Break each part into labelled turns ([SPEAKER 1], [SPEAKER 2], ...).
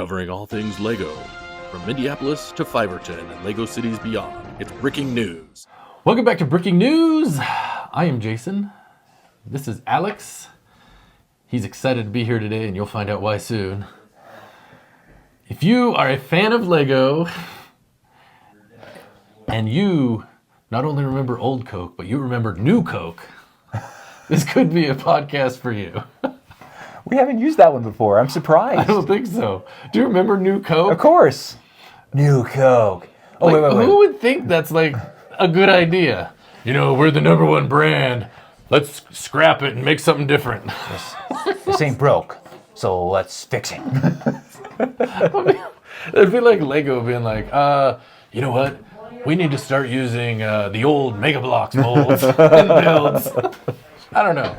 [SPEAKER 1] Covering all things LEGO, from Minneapolis to Fiverton and LEGO cities beyond. It's Breaking News.
[SPEAKER 2] Welcome back to Breaking News. I am Jason. This is Alex. He's excited to be here today, and you'll find out why soon. If you are a fan of LEGO, and you not only remember old Coke, but you remember new Coke, this could be a podcast for you.
[SPEAKER 3] We haven't used that one before. I'm surprised.
[SPEAKER 2] I don't think so. Do you remember new Coke?
[SPEAKER 3] Of course. New Coke. Oh,
[SPEAKER 2] Like,
[SPEAKER 3] wait.
[SPEAKER 2] Who would think that's like a good idea? You know, we're the #1 brand. Let's scrap it and make something different.
[SPEAKER 3] This ain't broke, so let's fix it.
[SPEAKER 2] It'd be like Lego being like, you know what? We need to start using the old Mega Bloks molds and builds. I don't know.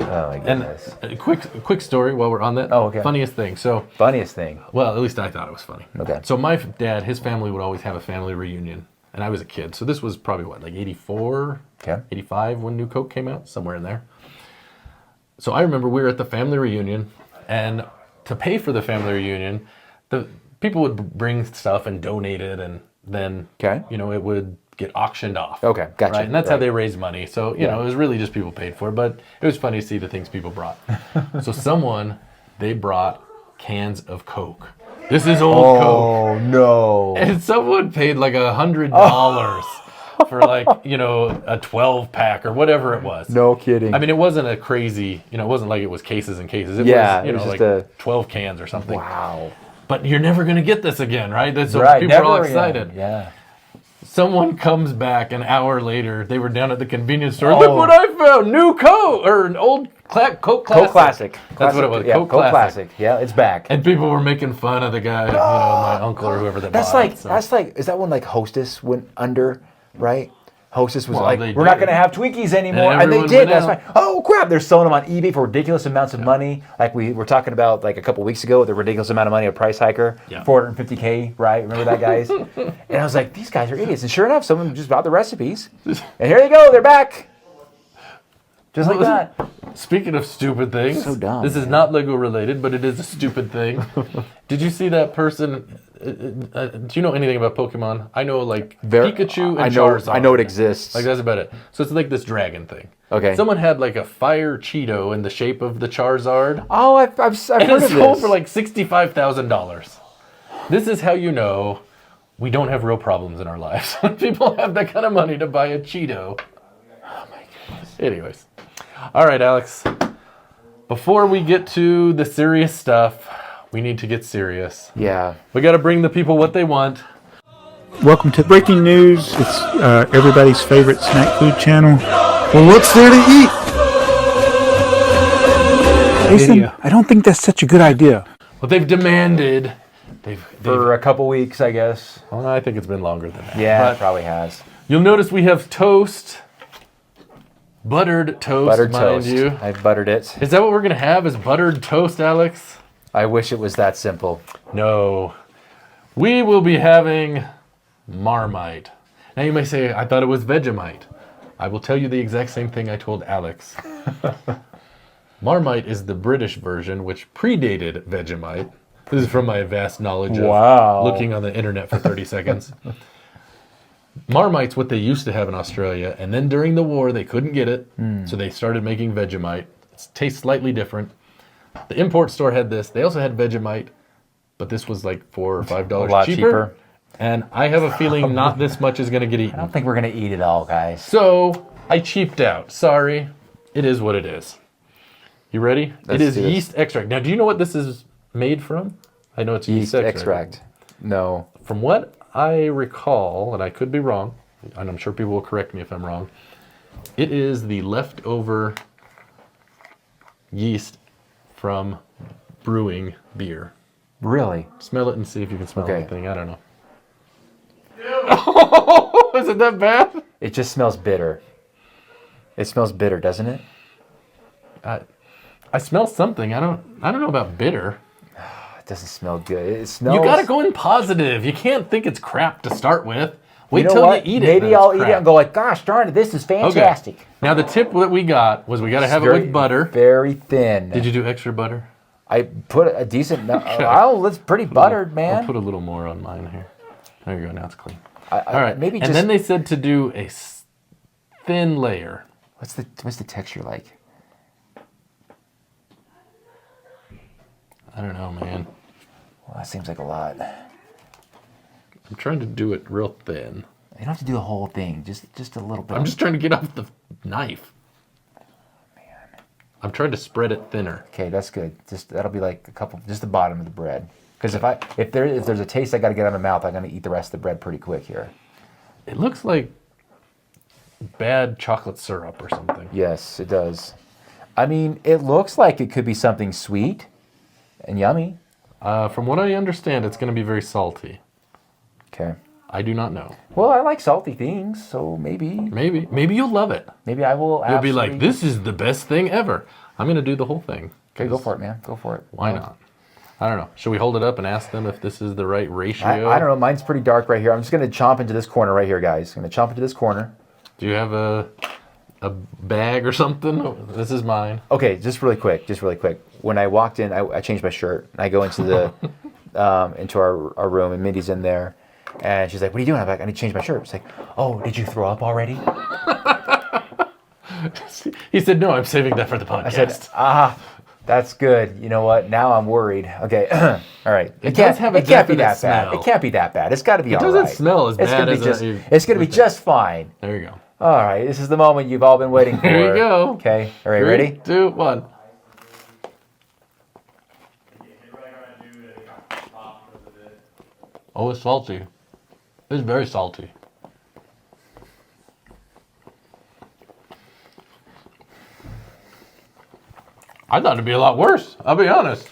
[SPEAKER 3] Oh, my
[SPEAKER 2] And
[SPEAKER 3] goodness.
[SPEAKER 2] a quick story while we're on that.
[SPEAKER 3] Oh, okay.
[SPEAKER 2] Funniest thing. So,
[SPEAKER 3] Funniest thing.
[SPEAKER 2] well, at least I thought it was funny.
[SPEAKER 3] Okay.
[SPEAKER 2] So my dad, his family would always have a family reunion. And I was a kid. So this was probably what, like 84,
[SPEAKER 3] Okay.
[SPEAKER 2] 85 when New Coke came out, somewhere in there. So I remember we were at the family reunion, and to pay for the family reunion, the people would bring stuff and donate it, and then
[SPEAKER 3] Okay.
[SPEAKER 2] you know, it would get auctioned off.
[SPEAKER 3] Okay, gotcha.
[SPEAKER 2] Right? And that's how
[SPEAKER 3] Right.
[SPEAKER 2] they raised money. So, you know, it was really just people paid for it, but it was funny to see the things people brought. So they brought cans of Coke. This is old Coke.
[SPEAKER 3] Oh, no.
[SPEAKER 2] And someone paid like $100 for like, you know, a 12 pack or whatever it was.
[SPEAKER 3] No kidding.
[SPEAKER 2] I mean, it wasn't a crazy, you know, it wasn't like it was cases and cases. It
[SPEAKER 3] Yeah,
[SPEAKER 2] was, you
[SPEAKER 3] it was
[SPEAKER 2] know,
[SPEAKER 3] just
[SPEAKER 2] like 12 cans or something.
[SPEAKER 3] Wow.
[SPEAKER 2] But you're never going to get this again, right? So
[SPEAKER 3] Right,
[SPEAKER 2] people are all
[SPEAKER 3] never again.
[SPEAKER 2] excited.
[SPEAKER 3] Yeah.
[SPEAKER 2] Someone comes back an hour later. They were down at the convenience store.
[SPEAKER 3] Oh.
[SPEAKER 2] Look what I found! New Coke! Or an old Coke Classic.
[SPEAKER 3] Coke Classic.
[SPEAKER 2] That's what it was.
[SPEAKER 3] Yeah,
[SPEAKER 2] Coke
[SPEAKER 3] Coke
[SPEAKER 2] Classic.
[SPEAKER 3] Yeah, it's back.
[SPEAKER 2] And people were making fun of the guy, you know, my uncle or whoever that
[SPEAKER 3] That's
[SPEAKER 2] bought
[SPEAKER 3] like,
[SPEAKER 2] it. So.
[SPEAKER 3] is that when like Hostess went under, right? Hostess was
[SPEAKER 2] Well,
[SPEAKER 3] like,
[SPEAKER 2] they
[SPEAKER 3] we're not
[SPEAKER 2] did.
[SPEAKER 3] going to have Twinkies anymore.
[SPEAKER 2] And
[SPEAKER 3] And they
[SPEAKER 2] everyone
[SPEAKER 3] did.
[SPEAKER 2] went
[SPEAKER 3] That's
[SPEAKER 2] out.
[SPEAKER 3] right. Oh, crap. They're selling them on eBay for ridiculous amounts of money. Like we were talking about like a couple weeks ago, the ridiculous amount of money, a price hiker,
[SPEAKER 2] Yeah.
[SPEAKER 3] $450K, right? Remember that, guys? And I was like, these guys are idiots. And sure enough, someone just bought the recipes. And here they go. They're back. Just like that.
[SPEAKER 2] Speaking of stupid things,
[SPEAKER 3] So dumb,
[SPEAKER 2] this is
[SPEAKER 3] man.
[SPEAKER 2] not Lego related, but it is a stupid thing. Did you see that person? Do you know anything about Pokemon? I know like Pikachu and Charizard.
[SPEAKER 3] I know it exists.
[SPEAKER 2] Like that's about it. So it's like this dragon thing.
[SPEAKER 3] Okay.
[SPEAKER 2] Someone had like a fire Cheeto in the shape of the Charizard,
[SPEAKER 3] Oh, I've
[SPEAKER 2] and
[SPEAKER 3] heard
[SPEAKER 2] it's
[SPEAKER 3] of
[SPEAKER 2] sold
[SPEAKER 3] this.
[SPEAKER 2] for like $65,000. This is how you know we don't have real problems in our lives. When people have that kind of money to buy a Cheeto. Oh my goodness. Anyways. All right, Alex. Before we get to the serious stuff, we need to get serious.
[SPEAKER 3] Yeah.
[SPEAKER 2] We got to bring the people what they want.
[SPEAKER 4] Welcome to Breaking News. It's everybody's favorite snack food channel. Well, what's there to eat? Jason, I don't think that's such a good idea.
[SPEAKER 2] What they've demanded.
[SPEAKER 3] For a couple weeks, I guess.
[SPEAKER 2] Well, I think it's been longer than that.
[SPEAKER 3] Yeah,
[SPEAKER 2] But
[SPEAKER 3] it probably has.
[SPEAKER 2] you'll notice we have toast. Buttered toast,
[SPEAKER 3] Buttered
[SPEAKER 2] mind
[SPEAKER 3] toast.
[SPEAKER 2] you.
[SPEAKER 3] I've buttered it.
[SPEAKER 2] Is that what we're going to have? Is buttered toast, Alex?
[SPEAKER 3] I wish it was that simple.
[SPEAKER 2] No. We will be having Marmite. Now you may say, I thought it was Vegemite. I will tell you the exact same thing I told Alex. Marmite is the British version, which predated Vegemite. This is from my vast knowledge
[SPEAKER 3] Wow.
[SPEAKER 2] of looking on the internet for 30 seconds. Marmite's what they used to have in Australia, and then during the war they couldn't get it, so they started making Vegemite. It tastes slightly different. The import store had this. They also had Vegemite, but this was like $4 or $5
[SPEAKER 3] A lot cheaper.
[SPEAKER 2] And I have a feeling not this much is going to get
[SPEAKER 3] I
[SPEAKER 2] eaten.
[SPEAKER 3] don't think we're going to eat it all, guys.
[SPEAKER 2] So I cheaped out. Sorry. It is what it is. You ready?
[SPEAKER 3] Let's
[SPEAKER 2] it is
[SPEAKER 3] do this.
[SPEAKER 2] yeast extract. Now, do you know what this is made from? I know it's
[SPEAKER 3] Yeast extract. No.
[SPEAKER 2] From what I recall, and I could be wrong, and I'm sure people will correct me if I'm wrong, it is the leftover yeast from brewing beer.
[SPEAKER 3] Really?
[SPEAKER 2] Smell it and see if you can smell
[SPEAKER 3] Okay.
[SPEAKER 2] anything. I don't know. Is it that bad?
[SPEAKER 3] It just smells bitter. It smells bitter, doesn't it?
[SPEAKER 2] I smell something. I don't know about bitter.
[SPEAKER 3] It doesn't smell good. It smells...
[SPEAKER 2] You gotta go in positive. You can't think it's crap to start with. Wait
[SPEAKER 3] You know
[SPEAKER 2] till
[SPEAKER 3] what?
[SPEAKER 2] you eat it.
[SPEAKER 3] Maybe
[SPEAKER 2] then
[SPEAKER 3] I'll
[SPEAKER 2] it's
[SPEAKER 3] eat it
[SPEAKER 2] crap.
[SPEAKER 3] and go like, gosh darn it, this is fantastic.
[SPEAKER 2] Now the tip that we got was we gotta have it
[SPEAKER 3] Very-
[SPEAKER 2] with butter.
[SPEAKER 3] Very thin.
[SPEAKER 2] Did you do extra butter?
[SPEAKER 3] I put a decent. Oh, it's pretty buttered,
[SPEAKER 2] I'll
[SPEAKER 3] man.
[SPEAKER 2] put a little more on mine here. There you go. Now it's clean.
[SPEAKER 3] All
[SPEAKER 2] All right.
[SPEAKER 3] maybe
[SPEAKER 2] and
[SPEAKER 3] just.
[SPEAKER 2] then they said to do a thin layer.
[SPEAKER 3] What's the texture like?
[SPEAKER 2] I don't know, man.
[SPEAKER 3] Well, that seems like a lot.
[SPEAKER 2] I'm trying to do it real thin.
[SPEAKER 3] You don't have to do the whole thing. Just a little bit.
[SPEAKER 2] I'm just trying to get off the knife. I'm trying to spread it thinner.
[SPEAKER 3] Okay, that's good. That'll be like just the bottom of the bread. Because if there's a taste I got to get out of my mouth, I'm gonna eat the rest of the bread pretty quick here.
[SPEAKER 2] It looks like bad chocolate syrup or something.
[SPEAKER 3] Yes, it does. I mean, it looks like it could be something sweet and yummy.
[SPEAKER 2] From what I understand, it's going to be very salty.
[SPEAKER 3] Okay.
[SPEAKER 2] I do not know.
[SPEAKER 3] Well, I like salty things, so maybe
[SPEAKER 2] Maybe you'll love it.
[SPEAKER 3] I will.
[SPEAKER 2] You'll be like, this is the best thing ever. I'm going to do the whole thing.
[SPEAKER 3] Okay, go for it, man. Go for it.
[SPEAKER 2] Why not? I don't know. Should we hold it up and ask them if this is the right ratio?
[SPEAKER 3] I don't know. Mine's pretty dark right here. I'm just gonna chomp into this corner right here, guys. I'm gonna chomp into this corner.
[SPEAKER 2] Do you have a bag or something? This is mine.
[SPEAKER 3] Okay, just really quick. When I walked in, I changed my shirt. And I go into the into our room, and Mindy's in there, and she's like, "What are you doing?" I'm like, "I need to change my shirt." She's like, "Oh, did you throw up already?"
[SPEAKER 2] He said, "No, I'm saving that for the podcast."
[SPEAKER 3] I said, that's good. You know what? Now I'm worried. Okay, all right.
[SPEAKER 2] It does have a
[SPEAKER 3] it can't be
[SPEAKER 2] definite
[SPEAKER 3] that bad.
[SPEAKER 2] smell.
[SPEAKER 3] It can't be that bad. It's got to be all right.
[SPEAKER 2] It doesn't smell as bad as
[SPEAKER 3] it's gonna be just fine.
[SPEAKER 2] There you go.
[SPEAKER 3] All right, this is the moment you've all been waiting for.
[SPEAKER 2] There you go.
[SPEAKER 3] Okay, all right,
[SPEAKER 2] 3,
[SPEAKER 3] ready?
[SPEAKER 2] 2, 1. Oh, it's salty. It's very salty. I thought it'd be a lot worse. I'll be honest.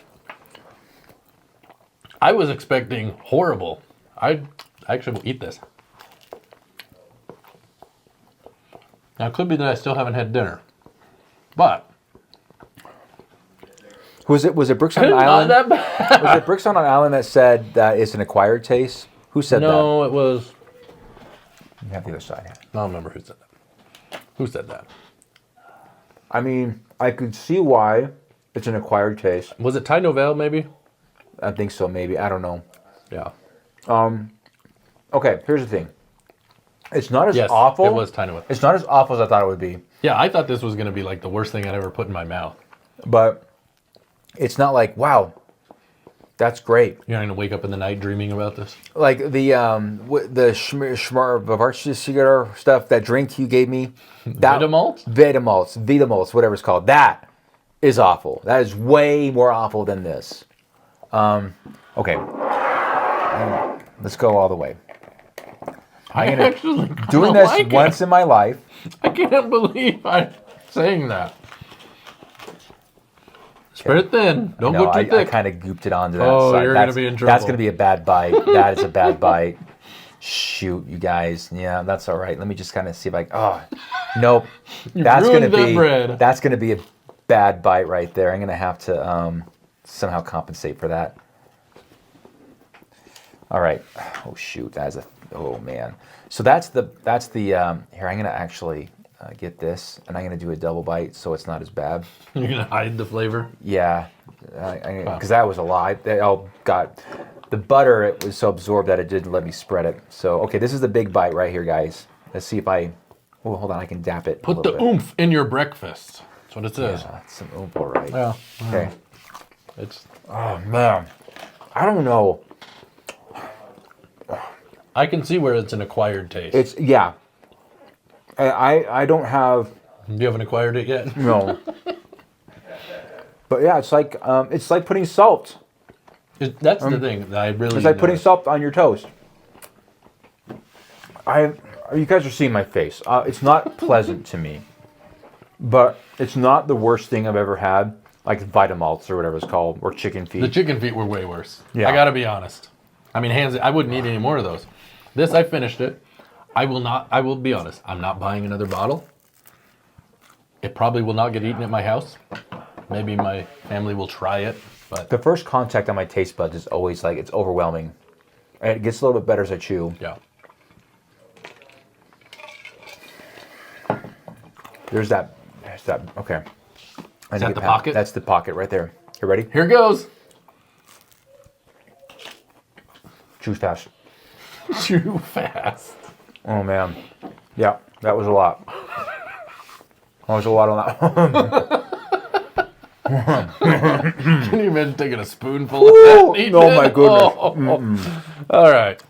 [SPEAKER 2] I was expecting horrible. I actually will eat this. Now, it could be that I still haven't had dinner. But
[SPEAKER 3] Was it Brooks on an
[SPEAKER 2] it's
[SPEAKER 3] Island?
[SPEAKER 2] not that bad.
[SPEAKER 3] Was it Brooks on an Island that said that it's an acquired taste? Who said that?
[SPEAKER 2] No, it was...
[SPEAKER 3] You have the other side.
[SPEAKER 2] I don't remember who said that. Who said that?
[SPEAKER 3] I mean, I could see why it's an acquired taste.
[SPEAKER 2] Was it Ty Novell, maybe?
[SPEAKER 3] I think so, maybe. I don't know.
[SPEAKER 2] Yeah.
[SPEAKER 3] Okay, here's the thing. It's not as
[SPEAKER 2] Yes,
[SPEAKER 3] awful.
[SPEAKER 2] it was Ty Novell.
[SPEAKER 3] It's not as awful as I thought it would be,
[SPEAKER 2] Yeah, I thought this was going to be like the worst thing I'd ever put in my mouth.
[SPEAKER 3] but it's not like, wow, that's great.
[SPEAKER 2] You're not going to wake up in the night dreaming about this?
[SPEAKER 3] Like the Schmar stuff, that drink you gave me.
[SPEAKER 2] Vitamalt?
[SPEAKER 3] Vitamalt, whatever it's called. That is awful. That is way more awful than this. Okay. Let's go all the way.
[SPEAKER 2] I actually
[SPEAKER 3] Doing
[SPEAKER 2] kinda
[SPEAKER 3] this
[SPEAKER 2] like
[SPEAKER 3] once in my life.
[SPEAKER 2] I can't believe I'm saying that. Spread it thin. Don't
[SPEAKER 3] No,
[SPEAKER 2] go too
[SPEAKER 3] I
[SPEAKER 2] thick.
[SPEAKER 3] kind of gooped it onto that
[SPEAKER 2] Oh,
[SPEAKER 3] side.
[SPEAKER 2] you're gonna be in
[SPEAKER 3] That's
[SPEAKER 2] trouble.
[SPEAKER 3] going to be a bad bite. That is a bad bite. Shoot, you guys. Yeah, that's all right. Let me just kind of see if I. Oh, nope. That's going to
[SPEAKER 2] ruined that
[SPEAKER 3] be.
[SPEAKER 2] bread.
[SPEAKER 3] That's going to be a bad bite right there. I'm going to have to somehow compensate for that. All right. Oh shoot, that is a. Oh man. So that's the. Here, I'm going to actually get this, and I'm going to do a double bite, so it's not as bad.
[SPEAKER 2] You're going to hide the flavor?
[SPEAKER 3] Yeah, because that was a lot. They all got the butter. It was so absorbed that it didn't let me spread it. So okay, this is the big bite right here, guys. Let's see if I. Oh, hold on, I can dap it. a
[SPEAKER 2] Put the
[SPEAKER 3] little bit.
[SPEAKER 2] oomph in your breakfast. That's what it says.
[SPEAKER 3] Yeah, some oomph, all right.
[SPEAKER 2] Yeah.
[SPEAKER 3] Okay.
[SPEAKER 2] It's.
[SPEAKER 3] Oh man, I don't know.
[SPEAKER 2] I can see where it's an acquired taste.
[SPEAKER 3] It's yeah. I don't have
[SPEAKER 2] You haven't acquired it yet?
[SPEAKER 3] no. But yeah, it's like putting salt.
[SPEAKER 2] That's the thing that I really.
[SPEAKER 3] It's like putting
[SPEAKER 2] noticed.
[SPEAKER 3] salt on your toast. You guys are seeing my face. It's not pleasant to me, but it's not the worst thing I've ever had. Like Vitamalts or whatever it's called, or chicken feet.
[SPEAKER 2] The chicken feet were way worse.
[SPEAKER 3] Yeah.
[SPEAKER 2] I gotta be honest. I mean, I wouldn't eat any more of those. This, I finished it. I will be honest. I'm not buying another bottle. It probably will not get eaten at my house. Maybe my family will try it, but
[SPEAKER 3] The first contact on my taste buds is always like it's overwhelming, and it gets a little bit better as I chew.
[SPEAKER 2] yeah.
[SPEAKER 3] There's that. Okay.
[SPEAKER 2] Is that the pocket?
[SPEAKER 3] That's the pocket right there. You ready?
[SPEAKER 2] Here goes.
[SPEAKER 3] Choose fast.
[SPEAKER 2] Too fast.
[SPEAKER 3] Oh man. Yeah, that was a lot. That was a lot on that.
[SPEAKER 2] Can you imagine taking a spoonful of that? and eating
[SPEAKER 3] oh my
[SPEAKER 2] it?
[SPEAKER 3] goodness.
[SPEAKER 2] Oh. All right.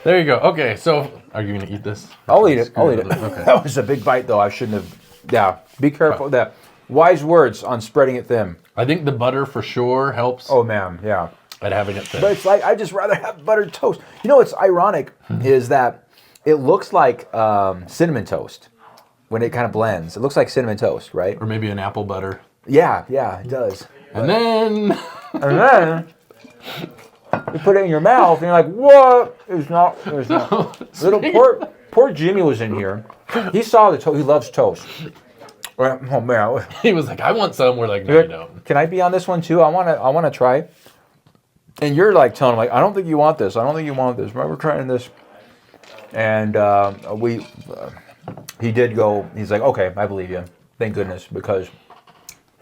[SPEAKER 2] There you go. Okay, so are you going to eat this?
[SPEAKER 3] I'll eat it. I'll eat it.
[SPEAKER 2] Okay.
[SPEAKER 3] That was a big bite, though. I shouldn't have. Yeah, be careful with that. Wise words on spreading it thin.
[SPEAKER 2] I think the butter for sure helps
[SPEAKER 3] Oh man, yeah.
[SPEAKER 2] at having it thin.
[SPEAKER 3] But it's like I just rather have buttered toast. You know what's ironic is that it looks like cinnamon toast when it kind of blends. It looks like cinnamon toast, right?
[SPEAKER 2] Or maybe an apple butter.
[SPEAKER 3] Yeah, it does.
[SPEAKER 2] And then
[SPEAKER 3] And then you put it in your mouth, and you're like, "What? It's not. Little poor Jimmy was in here. He saw the toast. He loves toast. Oh man,
[SPEAKER 2] he was like, I want some. We're like, no, you don't.
[SPEAKER 3] Can I be on this one too? I want to try. And you're like telling him, like, I don't think you want this. I don't think you want this. We're trying this. And he did go. He's like, okay, I believe you. Thank goodness, because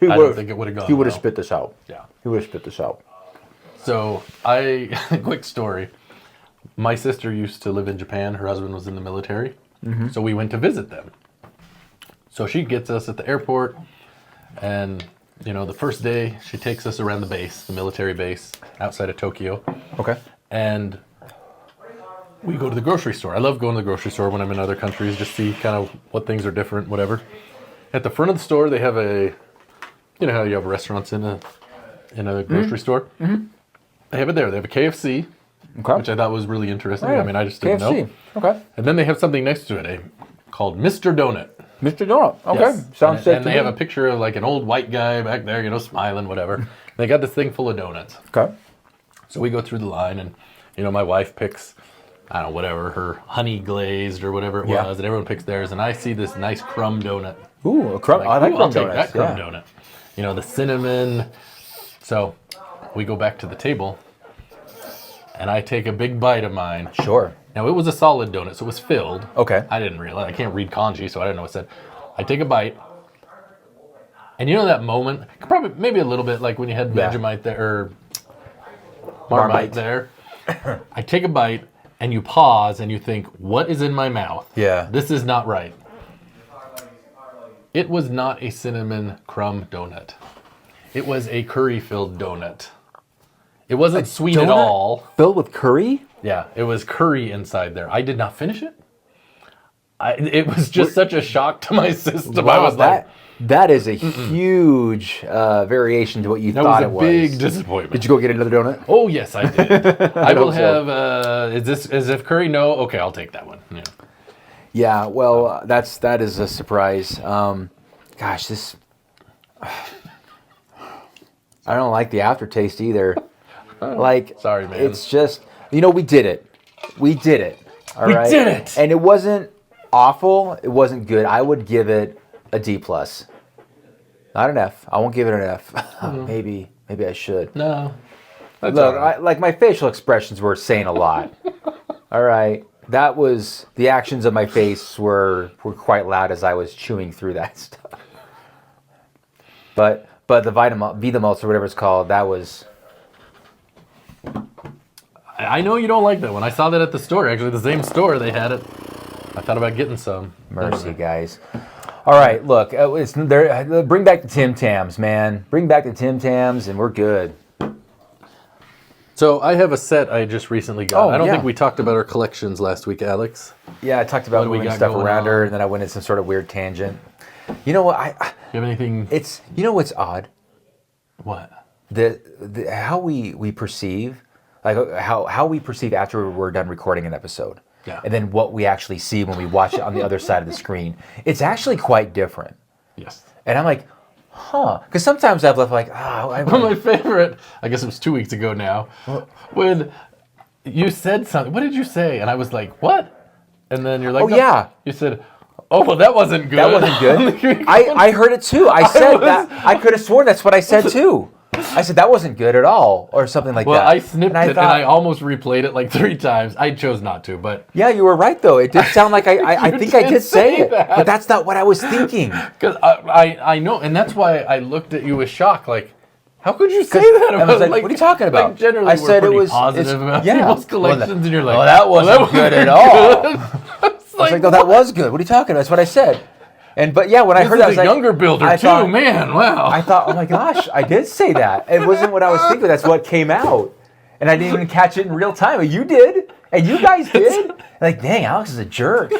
[SPEAKER 2] I don't think it would have gone.
[SPEAKER 3] he would have
[SPEAKER 2] well.
[SPEAKER 3] spit this out.
[SPEAKER 2] Yeah.
[SPEAKER 3] He would have spit this out.
[SPEAKER 2] So quick story. My sister used to live in Japan. Her husband was in the military.
[SPEAKER 3] Mm-hmm.
[SPEAKER 2] So we went to visit them. So she gets us at the airport, and the first day she takes us around the base, the military base outside of Tokyo,
[SPEAKER 3] Okay.
[SPEAKER 2] and we go to the grocery store. I love going to the grocery store when I'm in other countries, just see kind of what things are different, whatever. At the front of the store, they have how you have restaurants in a grocery store. Mm-hmm. They have it there. They have a KFC,
[SPEAKER 3] Okay.
[SPEAKER 2] which I thought was really interesting.
[SPEAKER 3] Oh, yeah.
[SPEAKER 2] I mean, I just didn't
[SPEAKER 3] KFC.
[SPEAKER 2] know.
[SPEAKER 3] Okay.
[SPEAKER 2] And then they have something next to it, called Mr. Donut.
[SPEAKER 3] Mr. Donut. Okay.
[SPEAKER 2] Yes.
[SPEAKER 3] Sounds safe
[SPEAKER 2] And
[SPEAKER 3] to
[SPEAKER 2] they
[SPEAKER 3] me.
[SPEAKER 2] have a picture of like an old white guy back there, smiling, whatever. They got this thing full of donuts.
[SPEAKER 3] Okay.
[SPEAKER 2] So we go through the line, and my wife picks, I don't know, whatever, her honey glazed or whatever it
[SPEAKER 3] Yeah.
[SPEAKER 2] was, and everyone picks theirs. And I see this nice crumb donut.
[SPEAKER 3] Ooh, a crumb. I like
[SPEAKER 2] Ooh,
[SPEAKER 3] crumb
[SPEAKER 2] I'll take
[SPEAKER 3] donuts.
[SPEAKER 2] that crumb
[SPEAKER 3] Yeah.
[SPEAKER 2] donut. The cinnamon. So we go back to the table, and I take a big bite of mine.
[SPEAKER 3] Sure.
[SPEAKER 2] Now, it was a solid donut, so it was filled.
[SPEAKER 3] Okay.
[SPEAKER 2] I didn't realize. I can't read kanji, so I didn't know what it said. I take a bite, and that moment, probably maybe a little bit like when you had
[SPEAKER 3] Yeah.
[SPEAKER 2] Vegemite there, or
[SPEAKER 3] Marmite.
[SPEAKER 2] Marmite there. I take a bite, and you pause, and you think, what is in my mouth?
[SPEAKER 3] Yeah.
[SPEAKER 2] This is not right. It was not a cinnamon crumb donut. It was a curry-filled donut. It wasn't sweet at
[SPEAKER 3] donut?
[SPEAKER 2] all.
[SPEAKER 3] Filled with curry?
[SPEAKER 2] Yeah, it was curry inside there. I did not finish it. It was just such a shock to my system. I was like,
[SPEAKER 3] that is a huge variation to what you
[SPEAKER 2] that
[SPEAKER 3] thought
[SPEAKER 2] was a
[SPEAKER 3] it was.
[SPEAKER 2] big disappointment.
[SPEAKER 3] Did you go get another donut?
[SPEAKER 2] Oh, yes, I did. I will
[SPEAKER 3] hope so.
[SPEAKER 2] have, is this as if curry? No? Okay, I'll take that one. Yeah.
[SPEAKER 3] Yeah, well, that is a surprise. Gosh, this... I don't like the aftertaste either. Like,
[SPEAKER 2] Sorry, man.
[SPEAKER 3] It's just, we did it. We did it. All
[SPEAKER 2] We
[SPEAKER 3] right?
[SPEAKER 2] did it!
[SPEAKER 3] And it wasn't awful. It wasn't good. I would give it a D+. Not an F. I won't give it an F. Maybe I should.
[SPEAKER 2] No. That's
[SPEAKER 3] Look,
[SPEAKER 2] all right.
[SPEAKER 3] like my facial expressions were saying a lot. All right. That was, the actions of my face were quite loud as I was chewing through that stuff. But the Vitamalt or whatever it's called, that was...
[SPEAKER 2] I know you don't like that one. I saw that at the store. Actually, the same store, they had it. I thought about getting some.
[SPEAKER 3] Mercy, guys. All right, look, it's there. Bring back the Tim Tams, man. Bring back the Tim Tams, and we're good.
[SPEAKER 2] So I have a set I just recently got.
[SPEAKER 3] Oh,
[SPEAKER 2] I don't
[SPEAKER 3] yeah.
[SPEAKER 2] think we talked about our collections last week, Alex.
[SPEAKER 3] Yeah, I talked about
[SPEAKER 2] What do we
[SPEAKER 3] moving
[SPEAKER 2] got
[SPEAKER 3] stuff
[SPEAKER 2] going
[SPEAKER 3] around her,
[SPEAKER 2] on?
[SPEAKER 3] and then I went in some sort of weird tangent. You know what?
[SPEAKER 2] Do you have anything?
[SPEAKER 3] It's what's odd?
[SPEAKER 2] What?
[SPEAKER 3] The how we perceive, like how we perceive after we're done recording an episode,
[SPEAKER 2] Yeah.
[SPEAKER 3] and then what we actually see when we watch it on the other side of the screen. It's actually quite different.
[SPEAKER 2] Yes.
[SPEAKER 3] And I'm like, huh? Because sometimes I've left like,
[SPEAKER 2] One of my favorite, I guess it was 2 weeks ago now, when you said something. What did you say? And I was like, what? And then you're like,
[SPEAKER 3] Oh,
[SPEAKER 2] no.
[SPEAKER 3] yeah.
[SPEAKER 2] You said, oh, well, that wasn't good.
[SPEAKER 3] That wasn't good. I heard it too. I said that. I could have sworn that's what I said too. I said that wasn't good at all, or something like
[SPEAKER 2] Well,
[SPEAKER 3] that.
[SPEAKER 2] I snipped
[SPEAKER 3] and
[SPEAKER 2] it, and I almost replayed it like 3 times. I chose not to, but
[SPEAKER 3] yeah, you were right though. It did sound like I
[SPEAKER 2] You
[SPEAKER 3] think I
[SPEAKER 2] did
[SPEAKER 3] did say
[SPEAKER 2] say
[SPEAKER 3] it,
[SPEAKER 2] that.
[SPEAKER 3] but that's not what I was thinking.
[SPEAKER 2] because I know, and that's why I looked at you with shock. Like, How could you say that?
[SPEAKER 3] I was like, what are you talking about?
[SPEAKER 2] Like generally,
[SPEAKER 3] I said
[SPEAKER 2] we're
[SPEAKER 3] it was
[SPEAKER 2] positive about
[SPEAKER 3] yeah.
[SPEAKER 2] people's collections, and you're like,
[SPEAKER 3] well, that wasn't good at all.
[SPEAKER 2] good.
[SPEAKER 3] I was like, no, that was good. What are you talking about? That's what I said. But yeah, when I heard that, I was
[SPEAKER 2] a
[SPEAKER 3] like,
[SPEAKER 2] younger builder
[SPEAKER 3] I
[SPEAKER 2] too,
[SPEAKER 3] thought,
[SPEAKER 2] man. Wow.
[SPEAKER 3] I thought, oh my gosh, I did say that. It wasn't what I was thinking. That's what came out, and I didn't even catch it in real time. But you did, and you guys did. Like, dang, Alex is a jerk.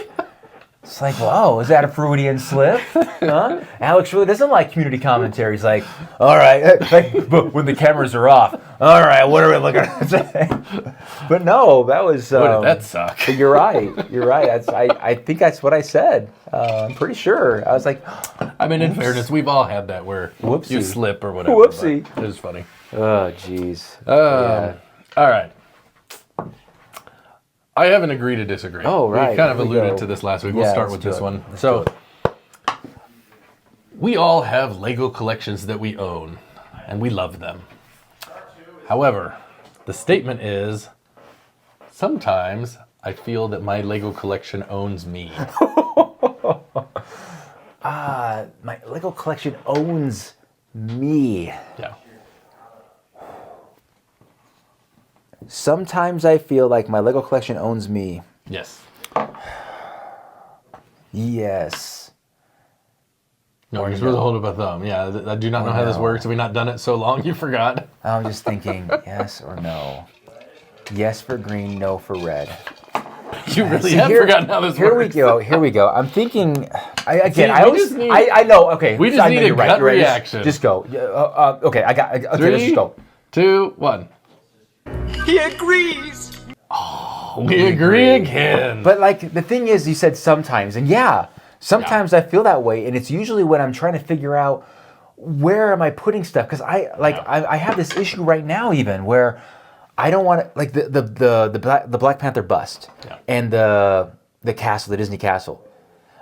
[SPEAKER 3] It's like, whoa, is that a Freudian slip? Huh? Alex really doesn't like community commentary. He's like, all right, like, but when the cameras are off, all right, what are we looking at? But no, that was.
[SPEAKER 2] Boy, did that suck?
[SPEAKER 3] But you're right. You're right. I think that's what I said. I'm pretty sure. I was like,
[SPEAKER 2] I mean, in fairness, we've all had that where
[SPEAKER 3] Whoopsie.
[SPEAKER 2] you slip or whatever.
[SPEAKER 3] Whoopsie.
[SPEAKER 2] It was funny.
[SPEAKER 3] oh, jeez.
[SPEAKER 2] All right. I have an agree to disagree.
[SPEAKER 3] Oh, right.
[SPEAKER 2] We kind of
[SPEAKER 3] Here we
[SPEAKER 2] alluded
[SPEAKER 3] go.
[SPEAKER 2] to this last week.
[SPEAKER 3] Yeah,
[SPEAKER 2] We'll start
[SPEAKER 3] let's
[SPEAKER 2] with
[SPEAKER 3] do
[SPEAKER 2] this
[SPEAKER 3] it.
[SPEAKER 2] one.
[SPEAKER 3] Let's
[SPEAKER 2] So,
[SPEAKER 3] do it.
[SPEAKER 2] we all have Lego collections that we own, and we love them. However, the statement is, sometimes I feel that my Lego collection owns me.
[SPEAKER 3] My Lego collection owns me.
[SPEAKER 2] Yeah.
[SPEAKER 3] Sometimes I feel like my Lego collection owns me.
[SPEAKER 2] Yes.
[SPEAKER 3] Yes.
[SPEAKER 2] No, you're supposed to hold up a thumb. Yeah, I do not know how this
[SPEAKER 3] no.
[SPEAKER 2] works. We've not done it so long, you forgot.
[SPEAKER 3] I'm just thinking, yes or no. Yes for green, no for red.
[SPEAKER 2] You really
[SPEAKER 3] See,
[SPEAKER 2] have
[SPEAKER 3] here-
[SPEAKER 2] forgotten how this
[SPEAKER 3] Here
[SPEAKER 2] works.
[SPEAKER 3] we go. Here we go. I'm thinking. I
[SPEAKER 2] See,
[SPEAKER 3] I know. Okay.
[SPEAKER 2] we just
[SPEAKER 3] I know
[SPEAKER 2] need a
[SPEAKER 3] you're right.
[SPEAKER 2] gut
[SPEAKER 3] You're right.
[SPEAKER 2] reaction.
[SPEAKER 3] Just go. Okay. Okay. Let's
[SPEAKER 2] 3,
[SPEAKER 3] just go.
[SPEAKER 2] 2, 1.
[SPEAKER 5] He agrees.
[SPEAKER 2] We agree again.
[SPEAKER 3] But like the thing is, you said sometimes, and yeah, sometimes I feel that way, and it's usually when I'm trying to figure out where am I putting stuff, because I have this issue right now even where I don't want to, like the Black Panther bust and the castle, the Disney castle.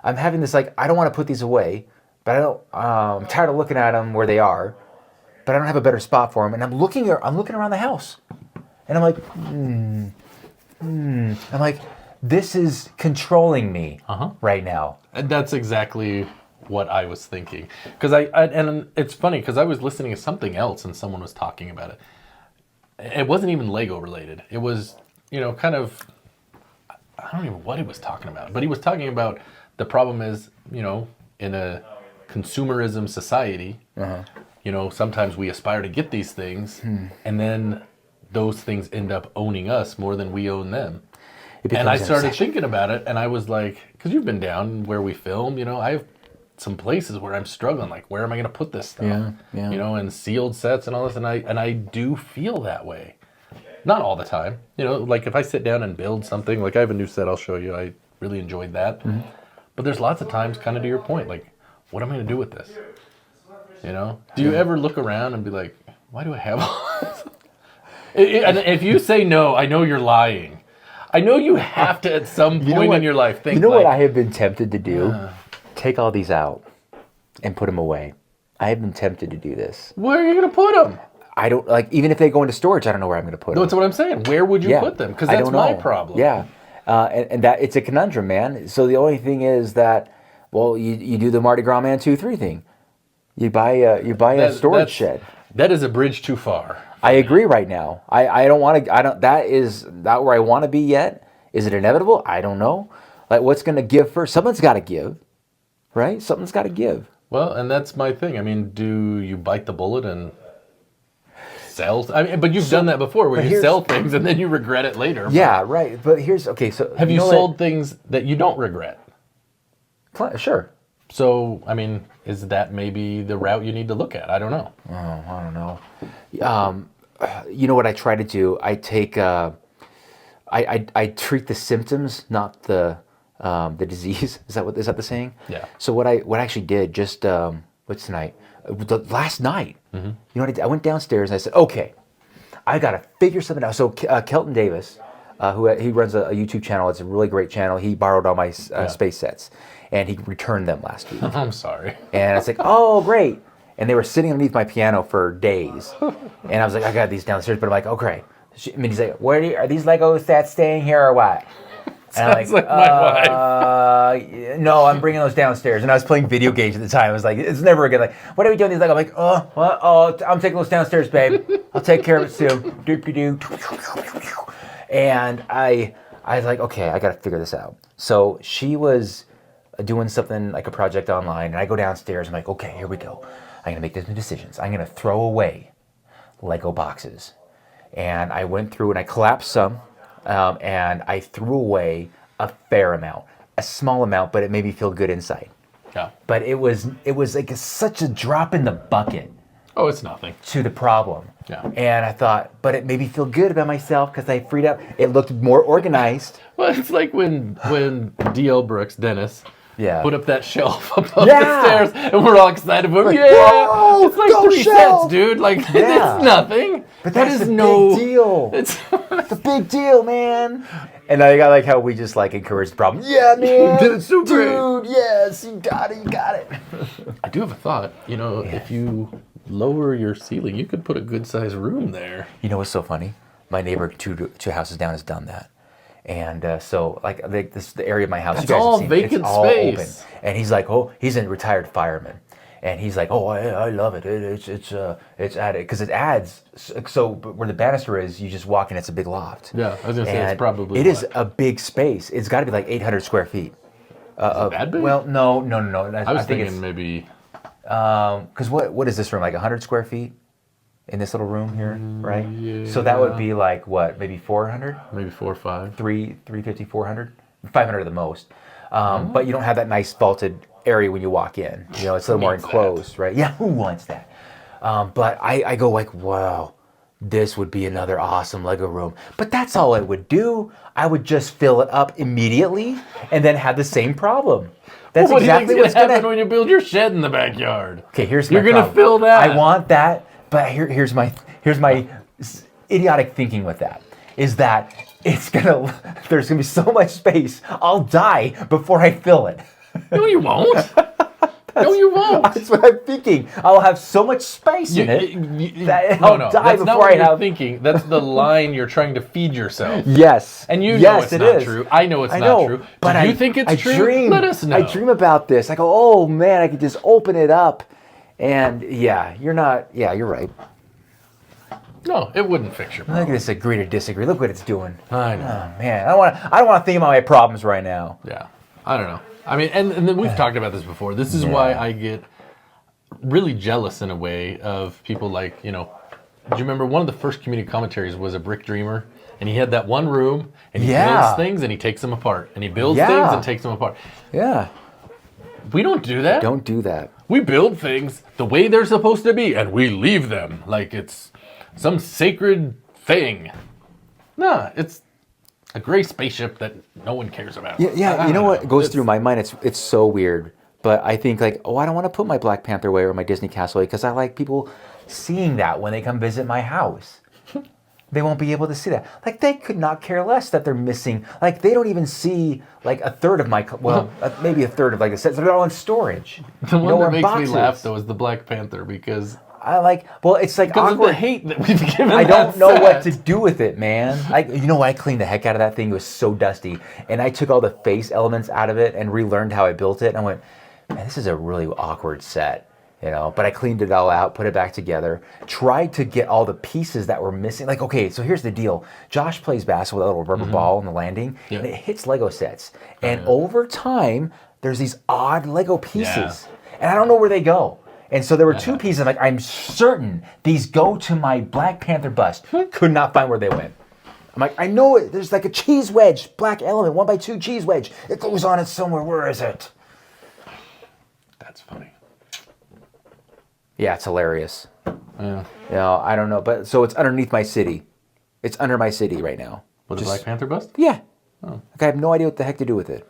[SPEAKER 3] I'm having this like I don't want to put these away, but I don't. I'm tired of looking at them where they are, but I don't have a better spot for them, and I'm looking around the house, and I'm like, I'm like, this is controlling me right now.
[SPEAKER 2] And that's exactly what I was thinking. Because and it's funny because I was listening to something else and someone was talking about it. It wasn't even Lego related. It was, kind of, I don't even know what he was talking about. But he was talking about the problem is, in a consumerism society, sometimes we aspire to get these things and then those things end up owning us more than we own them. And I started thinking about it, and I was like, because you've been down where we film, I have some places where I'm struggling, like, where am I going to put this stuff?
[SPEAKER 3] Yeah.
[SPEAKER 2] And sealed sets and all this, and I do feel that way. Not all the time. Like if I sit down and build something, like I have a new set I'll show you, I really enjoyed that. But there's lots of times, kind of to your point, like, what am I going to do with this? Do you ever look around and be like, why do I have all this? And if you say no, I know you're lying. I know you have to at some point in your life think.
[SPEAKER 3] You know what I have been tempted to do? Take all these out and put them away. I have been tempted to do this.
[SPEAKER 2] Where are you going to put them?
[SPEAKER 3] I don't like even if they go into storage. I don't know where I'm going to put them.
[SPEAKER 2] That's what I'm saying. Where would you put them? Because that's my problem.
[SPEAKER 3] Yeah, and that it's a conundrum, man. So the only thing is that, well, you do the Mardi Gras Man 2-3 thing. You buy a storage shed.
[SPEAKER 2] That is a bridge too far.
[SPEAKER 3] I agree right now. I don't want to. I don't. That is not where I want to be yet. Is it inevitable? I don't know. Like, what's going to give first? Someone's got to give, right? Something's got to give.
[SPEAKER 2] Well, and that's my thing. I mean, do you bite the bullet and sell? I mean, but you've done that before, where you sell things and then you regret it later.
[SPEAKER 3] Yeah, right. But here's okay. So
[SPEAKER 2] have you sold things that you don't regret?
[SPEAKER 3] Sure.
[SPEAKER 2] So, I mean, is that maybe the route you need to look at? I don't know.
[SPEAKER 3] Oh, I don't know. You know what I try to do? I take, I treat the symptoms, not the disease. Is that the saying?
[SPEAKER 2] Yeah.
[SPEAKER 3] So what I actually did just what's tonight? Last night. You know what I did? I went downstairs and I said, okay, I got to figure something out. So Kelton Davis, he runs a YouTube channel. It's a really great channel. He borrowed all my space sets, and he returned them last week.
[SPEAKER 2] I'm sorry.
[SPEAKER 3] And I was like, oh, great. And they were sitting underneath my piano for days. And I was like, I got these downstairs. But I'm like, okay. I mean, he's like, are these Lego sets staying here or what? And I'm
[SPEAKER 2] Sounds like my
[SPEAKER 3] wife. No, I'm bringing those downstairs. And I was playing video games at the time. I was like, it's never again. Like, what are we doing? He's like, I'm like, oh, what? Oh, I'm taking those downstairs, babe. I'll take care of it soon. Doop-de-doo. And I was like, okay, I got to figure this out. So she was doing something like a project online, and I go downstairs. I'm like, okay, here we go. I'm gonna make these decisions. I'm gonna throw away Lego boxes, and I went through and I collapsed some, and I threw away a fair amount, a small amount, but it made me feel good inside.
[SPEAKER 2] Yeah.
[SPEAKER 3] But it was like such a drop in the bucket
[SPEAKER 2] Oh, it's nothing.
[SPEAKER 3] to the problem.
[SPEAKER 2] Yeah.
[SPEAKER 3] And I thought, but it made me feel good about myself because I freed up. It looked more organized.
[SPEAKER 2] Well, it's like when D.L. Brooks, Dennis,
[SPEAKER 3] Yeah.
[SPEAKER 2] put up that shelf above
[SPEAKER 3] Yeah.
[SPEAKER 2] the stairs, and we're all excited for him.
[SPEAKER 3] Like,
[SPEAKER 2] Yeah,
[SPEAKER 3] whoa,
[SPEAKER 2] it's like
[SPEAKER 3] go
[SPEAKER 2] 3
[SPEAKER 3] shelf.
[SPEAKER 2] cents, dude. Like
[SPEAKER 3] Yeah.
[SPEAKER 2] it's nothing.
[SPEAKER 3] But
[SPEAKER 2] That
[SPEAKER 3] that's
[SPEAKER 2] is
[SPEAKER 3] the
[SPEAKER 2] no
[SPEAKER 3] big deal.
[SPEAKER 2] It's
[SPEAKER 3] It's a big deal, man. And I got like how we just like encourage the problem. Yeah, man.
[SPEAKER 2] It's so great.
[SPEAKER 3] Dude, yes, you got it, you got it.
[SPEAKER 2] I do have a thought. You know, if you lower your ceiling, you could put a good sized room there.
[SPEAKER 3] You know what's so funny? My neighbor two houses down has done that. And so like the area of my house,
[SPEAKER 2] That's
[SPEAKER 3] you guys have
[SPEAKER 2] all
[SPEAKER 3] seen,
[SPEAKER 2] vacant
[SPEAKER 3] it's all
[SPEAKER 2] space.
[SPEAKER 3] open. And he's like, oh, he's a retired fireman. And he's like, oh, I love it. It's added because it adds. So where the banister is, you just walk in. It's a big loft.
[SPEAKER 2] Yeah, I was gonna say
[SPEAKER 3] And
[SPEAKER 2] it's probably.
[SPEAKER 3] it is a big space. It's got to be like 800 square feet.
[SPEAKER 2] that big?
[SPEAKER 3] Well, no.
[SPEAKER 2] I was
[SPEAKER 3] think
[SPEAKER 2] thinking maybe.
[SPEAKER 3] because what is this room like 100 square feet in this little room here, right? So that would be like what, maybe 400,
[SPEAKER 2] Maybe 4 or 5.
[SPEAKER 3] 350, 400, 500 at the most. But you don't have that nice vaulted area when you walk in. You know, it's a little more
[SPEAKER 2] needs that?
[SPEAKER 3] enclosed, right? Yeah, who wants that? But I go like, wow, this would be another awesome Lego room. But that's all it would do. I would just fill it up immediately and then have the same problem. That's
[SPEAKER 2] What
[SPEAKER 3] exactly
[SPEAKER 2] do you
[SPEAKER 3] what's
[SPEAKER 2] think's gonna
[SPEAKER 3] gonna
[SPEAKER 2] happen when you build your shed in the backyard?
[SPEAKER 3] Okay, here's
[SPEAKER 2] You're
[SPEAKER 3] my
[SPEAKER 2] gonna
[SPEAKER 3] problem.
[SPEAKER 2] fill that.
[SPEAKER 3] I want that, but here's my idiotic thinking with that is that there's gonna be so much space. I'll die before I fill it.
[SPEAKER 2] No, you won't. No, you won't.
[SPEAKER 3] That's what I'm thinking. I'll have so much space in it. That I'll die
[SPEAKER 2] That's not
[SPEAKER 3] before
[SPEAKER 2] what
[SPEAKER 3] I
[SPEAKER 2] you're
[SPEAKER 3] have.
[SPEAKER 2] thinking. That's the line you're trying to feed yourself.
[SPEAKER 3] Yes,
[SPEAKER 2] And you know
[SPEAKER 3] yes,
[SPEAKER 2] it's
[SPEAKER 3] it
[SPEAKER 2] not
[SPEAKER 3] is.
[SPEAKER 2] true. I know it's
[SPEAKER 3] I
[SPEAKER 2] not
[SPEAKER 3] know,
[SPEAKER 2] true.
[SPEAKER 3] but
[SPEAKER 2] Do you think it's true?
[SPEAKER 3] Dream,
[SPEAKER 2] Let us know.
[SPEAKER 3] I dream about this. I go, oh man, I could just open it up, and yeah, you're not. Yeah, you're right.
[SPEAKER 2] No, it wouldn't fix your
[SPEAKER 3] Look at
[SPEAKER 2] problem.
[SPEAKER 3] this agree to disagree. Look what it's doing.
[SPEAKER 2] I know.
[SPEAKER 3] Oh man, I don't want to think about my problems right now.
[SPEAKER 2] Yeah, I don't know. I mean, and then we've talked about this before. This is why I get really jealous in a way of people like, you know, do you remember one of the first community commentaries was a brick dreamer? And he had that one room, and he
[SPEAKER 3] Yeah.
[SPEAKER 2] builds things and he takes them apart. And he builds
[SPEAKER 3] Yeah.
[SPEAKER 2] things and takes them apart.
[SPEAKER 3] Yeah,
[SPEAKER 2] We don't do that.
[SPEAKER 3] don't do that.
[SPEAKER 2] We build things the way they're supposed to be, and we leave them like it's some sacred thing. Nah, it's a gray spaceship that no one cares about.
[SPEAKER 3] Yeah. You know what goes through my mind? It's so weird, but I think like, oh, I don't want to put my Black Panther away or my Disney Castle away because I like people seeing that when they come visit my house. They won't be able to see that. Like they could not care less that they're missing. Like they don't even see like a third of my maybe a third of like the sets. They're all in storage.
[SPEAKER 2] The one
[SPEAKER 3] or
[SPEAKER 2] that
[SPEAKER 3] in
[SPEAKER 2] makes
[SPEAKER 3] boxes.
[SPEAKER 2] me laugh though is the Black Panther because
[SPEAKER 3] It's like
[SPEAKER 2] of the
[SPEAKER 3] awkward.
[SPEAKER 2] hate that we've given.
[SPEAKER 3] I don't
[SPEAKER 2] that
[SPEAKER 3] know what
[SPEAKER 2] set.
[SPEAKER 3] to do with it, man. You know what? I cleaned the heck out of that thing. It was so dusty. And I took all the face elements out of it and relearned how I built it. And I went, man, this is a really awkward set. You know, but I cleaned it all out, put it back together, tried to get all the pieces that were missing. Like, okay, so here's the deal. Josh plays basketball with a little rubber ball on the landing,
[SPEAKER 2] Yeah.
[SPEAKER 3] and it hits Lego sets. And over time, there's these odd Lego pieces. And I don't know where they go. And so there were two pieces. I'm like, I'm certain these go to my Black Panther bust. Could not find where they went. I'm like, I know it. There's like a cheese wedge, black element, 1x2 cheese wedge. It goes on it somewhere. Where is it?
[SPEAKER 2] That's funny.
[SPEAKER 3] Yeah, it's hilarious.
[SPEAKER 2] Yeah.
[SPEAKER 3] You know, I don't know. But so it's underneath my city. It's under my city right now.
[SPEAKER 2] With the
[SPEAKER 3] Just-
[SPEAKER 2] Black Panther bust?
[SPEAKER 3] Yeah. Like I have no idea what the heck to do with it.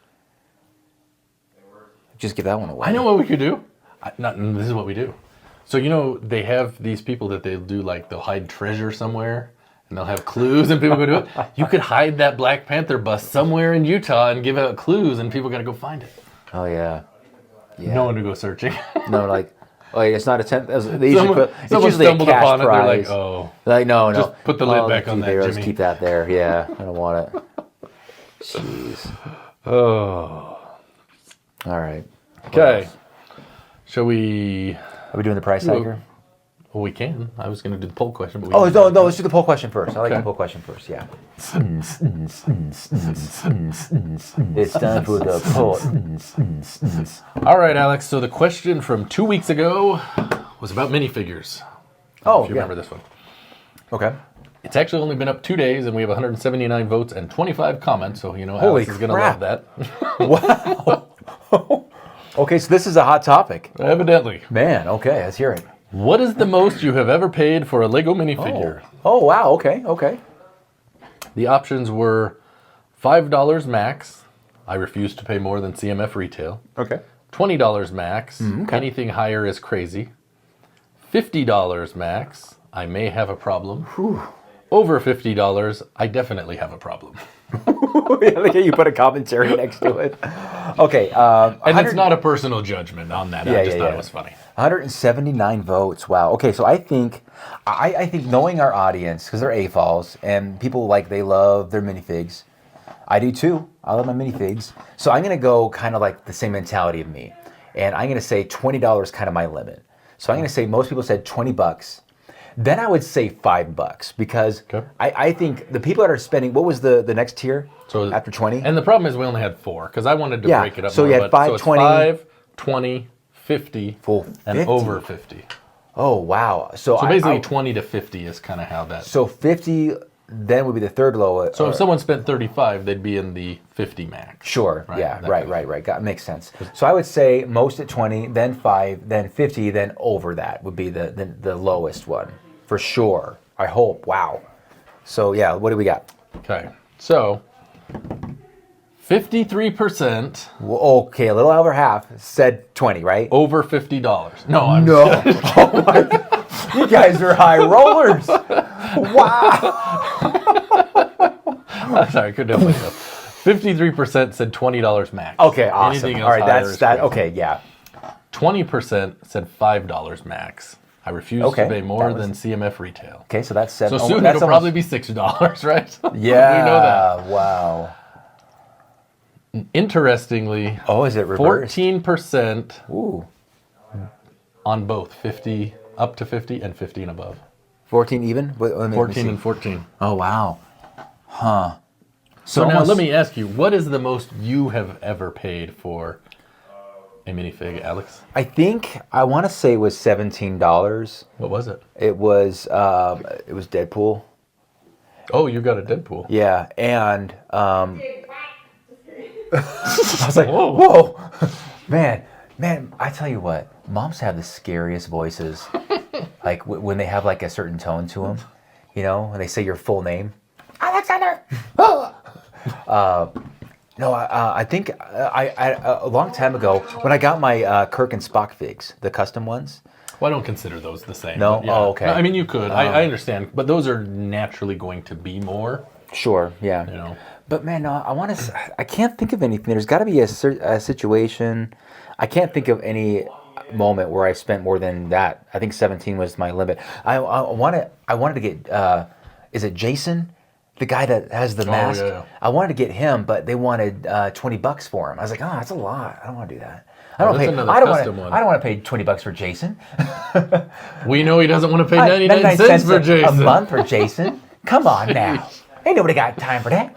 [SPEAKER 3] Just give that one away.
[SPEAKER 2] I know what we could do. This is what we do. So you know they have these people that they'll do like they'll hide treasure somewhere and they'll have clues and people go do it. You could hide that Black Panther bust somewhere in Utah and give out clues and people got to go find it.
[SPEAKER 3] Oh yeah. Yeah.
[SPEAKER 2] No one to go searching.
[SPEAKER 3] No, like, oh, yeah, it's not a 10. They usually put, it's
[SPEAKER 2] someone
[SPEAKER 3] usually a
[SPEAKER 2] stumbled
[SPEAKER 3] cash
[SPEAKER 2] upon it.
[SPEAKER 3] prize.
[SPEAKER 2] They're like, oh,
[SPEAKER 3] Like, no.
[SPEAKER 2] Just put the lid back
[SPEAKER 3] keep
[SPEAKER 2] on that,
[SPEAKER 3] there, let's
[SPEAKER 2] Jimmy.
[SPEAKER 3] keep that there. Yeah, I don't want it. Jeez.
[SPEAKER 2] Oh.
[SPEAKER 3] All right.
[SPEAKER 2] Okay. Shall we?
[SPEAKER 3] Are we doing the price hiker?
[SPEAKER 2] Well, we can. I was going to do the poll question, but we
[SPEAKER 3] Oh, no, let's do the poll question first. I like
[SPEAKER 2] Okay.
[SPEAKER 3] the poll question first, yeah. It's time for the poll.
[SPEAKER 2] All right, Alex. So the question from 2 weeks ago was about minifigures.
[SPEAKER 3] Oh,
[SPEAKER 2] If you
[SPEAKER 3] yeah.
[SPEAKER 2] remember this one.
[SPEAKER 3] Okay.
[SPEAKER 2] It's actually only been up 2 days, and we have 179 votes and 25 comments. So,
[SPEAKER 3] Holy
[SPEAKER 2] Alex is going to love
[SPEAKER 3] crap.
[SPEAKER 2] that.
[SPEAKER 3] Wow. Okay, so this is a hot topic.
[SPEAKER 2] Evidently.
[SPEAKER 3] Man, okay, let's hear it.
[SPEAKER 2] What is the most you have ever paid for a Lego minifigure?
[SPEAKER 3] Oh, wow, okay.
[SPEAKER 2] The options were $5 max. I refuse to pay more than CMF retail.
[SPEAKER 3] Okay.
[SPEAKER 2] $20 max.
[SPEAKER 3] okay.
[SPEAKER 2] Anything higher is crazy. $50 max. I may have a problem. Over $50, I definitely have a problem.
[SPEAKER 3] Look at you put a commentary next to it. Okay.
[SPEAKER 2] And it's not a personal judgment on that. I just thought it was funny.
[SPEAKER 3] 179 votes. Wow. Okay, so I think knowing our audience, because they're AFOLs and people they love their minifigs. I do too. I love my minifigs. So I'm gonna go kind of like the same mentality of me, and I'm gonna say $20 is kind of my limit. So I'm gonna say most people said $20. Then I would say $5 because
[SPEAKER 2] Okay.
[SPEAKER 3] I think the people that are spending. What was the next tier?
[SPEAKER 2] So
[SPEAKER 3] after 20.
[SPEAKER 2] And the problem is we only had 4 because I wanted to
[SPEAKER 3] Yeah,
[SPEAKER 2] break it up
[SPEAKER 3] so
[SPEAKER 2] more.
[SPEAKER 3] you had
[SPEAKER 2] but-
[SPEAKER 3] 5,
[SPEAKER 2] so it's
[SPEAKER 3] 20,
[SPEAKER 2] 5, 20, 50,
[SPEAKER 3] Full
[SPEAKER 2] and
[SPEAKER 3] 50.
[SPEAKER 2] over 50.
[SPEAKER 3] Oh wow. So
[SPEAKER 2] So basically
[SPEAKER 3] I
[SPEAKER 2] 20 to 50 is kind of how that.
[SPEAKER 3] so 50 then would be the third lowest.
[SPEAKER 2] So if someone spent 35, they'd be in the 50 max.
[SPEAKER 3] Sure.
[SPEAKER 2] Right,
[SPEAKER 3] Yeah.
[SPEAKER 2] that
[SPEAKER 3] Right.
[SPEAKER 2] kind of
[SPEAKER 3] Right. Right. Got makes sense. So I would say most at 20, then 5, then 50, then over that would be the lowest one for sure. I hope. Wow. So yeah, what do we got?
[SPEAKER 2] Okay. So 53%
[SPEAKER 3] Well, okay, a little over half said 20, right?
[SPEAKER 2] over $50. No, I'm
[SPEAKER 3] No. Oh my God. You guys are high rollers. Wow.
[SPEAKER 2] I'm sorry, I couldn't help myself. 53% said $20 max.
[SPEAKER 3] Okay. Awesome.
[SPEAKER 2] Anything else
[SPEAKER 3] All right.
[SPEAKER 2] higher
[SPEAKER 3] That's
[SPEAKER 2] is
[SPEAKER 3] that.
[SPEAKER 2] crazy.
[SPEAKER 3] Okay. Yeah.
[SPEAKER 2] 20% said $5 max. I refuse
[SPEAKER 3] Okay,
[SPEAKER 2] to pay more
[SPEAKER 3] that was-
[SPEAKER 2] than CMF retail.
[SPEAKER 3] Okay. So that's
[SPEAKER 2] So
[SPEAKER 3] 7.
[SPEAKER 2] soon
[SPEAKER 3] that's
[SPEAKER 2] it'll
[SPEAKER 3] almost-
[SPEAKER 2] probably be $6, right?
[SPEAKER 3] Yeah.
[SPEAKER 2] We know that.
[SPEAKER 3] Wow.
[SPEAKER 2] Interestingly,
[SPEAKER 3] Oh, is it reversed?
[SPEAKER 2] 14%
[SPEAKER 3] Ooh.
[SPEAKER 2] on both 50 up to 50 and 50 and above.
[SPEAKER 3] 14 even? Let me
[SPEAKER 2] 14
[SPEAKER 3] see.
[SPEAKER 2] and 14.
[SPEAKER 3] Oh, wow. Huh.
[SPEAKER 2] So now
[SPEAKER 3] almost-
[SPEAKER 2] let me ask you, what is the most you have ever paid for a minifig, Alex?
[SPEAKER 3] I think, I want to say it was $17.
[SPEAKER 2] What was it?
[SPEAKER 3] It was Deadpool.
[SPEAKER 2] Oh, you got a Deadpool.
[SPEAKER 3] Yeah, and I was like, whoa. Man, I tell you what, moms have the scariest voices. Like when they have like a certain tone to them, when they say your full name. Alexander! No, I think a long time ago when I got my Kirk and Spock figs, the custom ones.
[SPEAKER 2] Well, I don't consider those the same.
[SPEAKER 3] No?
[SPEAKER 2] but yeah.
[SPEAKER 3] Oh, okay.
[SPEAKER 2] No, I mean, you could. I understand. But those are naturally going to be more,
[SPEAKER 3] Sure, yeah. But man, no, I can't think of anything. There's got to be a situation. I can't think of any moment where I spent more than that. I think 17 was my limit. I wanted to get, is it Jason? The guy that has the mask?
[SPEAKER 2] yeah.
[SPEAKER 3] I wanted to get him, but they wanted $20 for him. I was like, oh, that's a lot. I don't want to do that. I don't
[SPEAKER 2] that's
[SPEAKER 3] pay.
[SPEAKER 2] another
[SPEAKER 3] I don't
[SPEAKER 2] custom
[SPEAKER 3] want.
[SPEAKER 2] one.
[SPEAKER 3] I don't want to pay $20 for Jason.
[SPEAKER 2] We know he doesn't want to pay 99 cents for Jason.
[SPEAKER 3] A month for Jason. Come on now. Ain't nobody got time for that.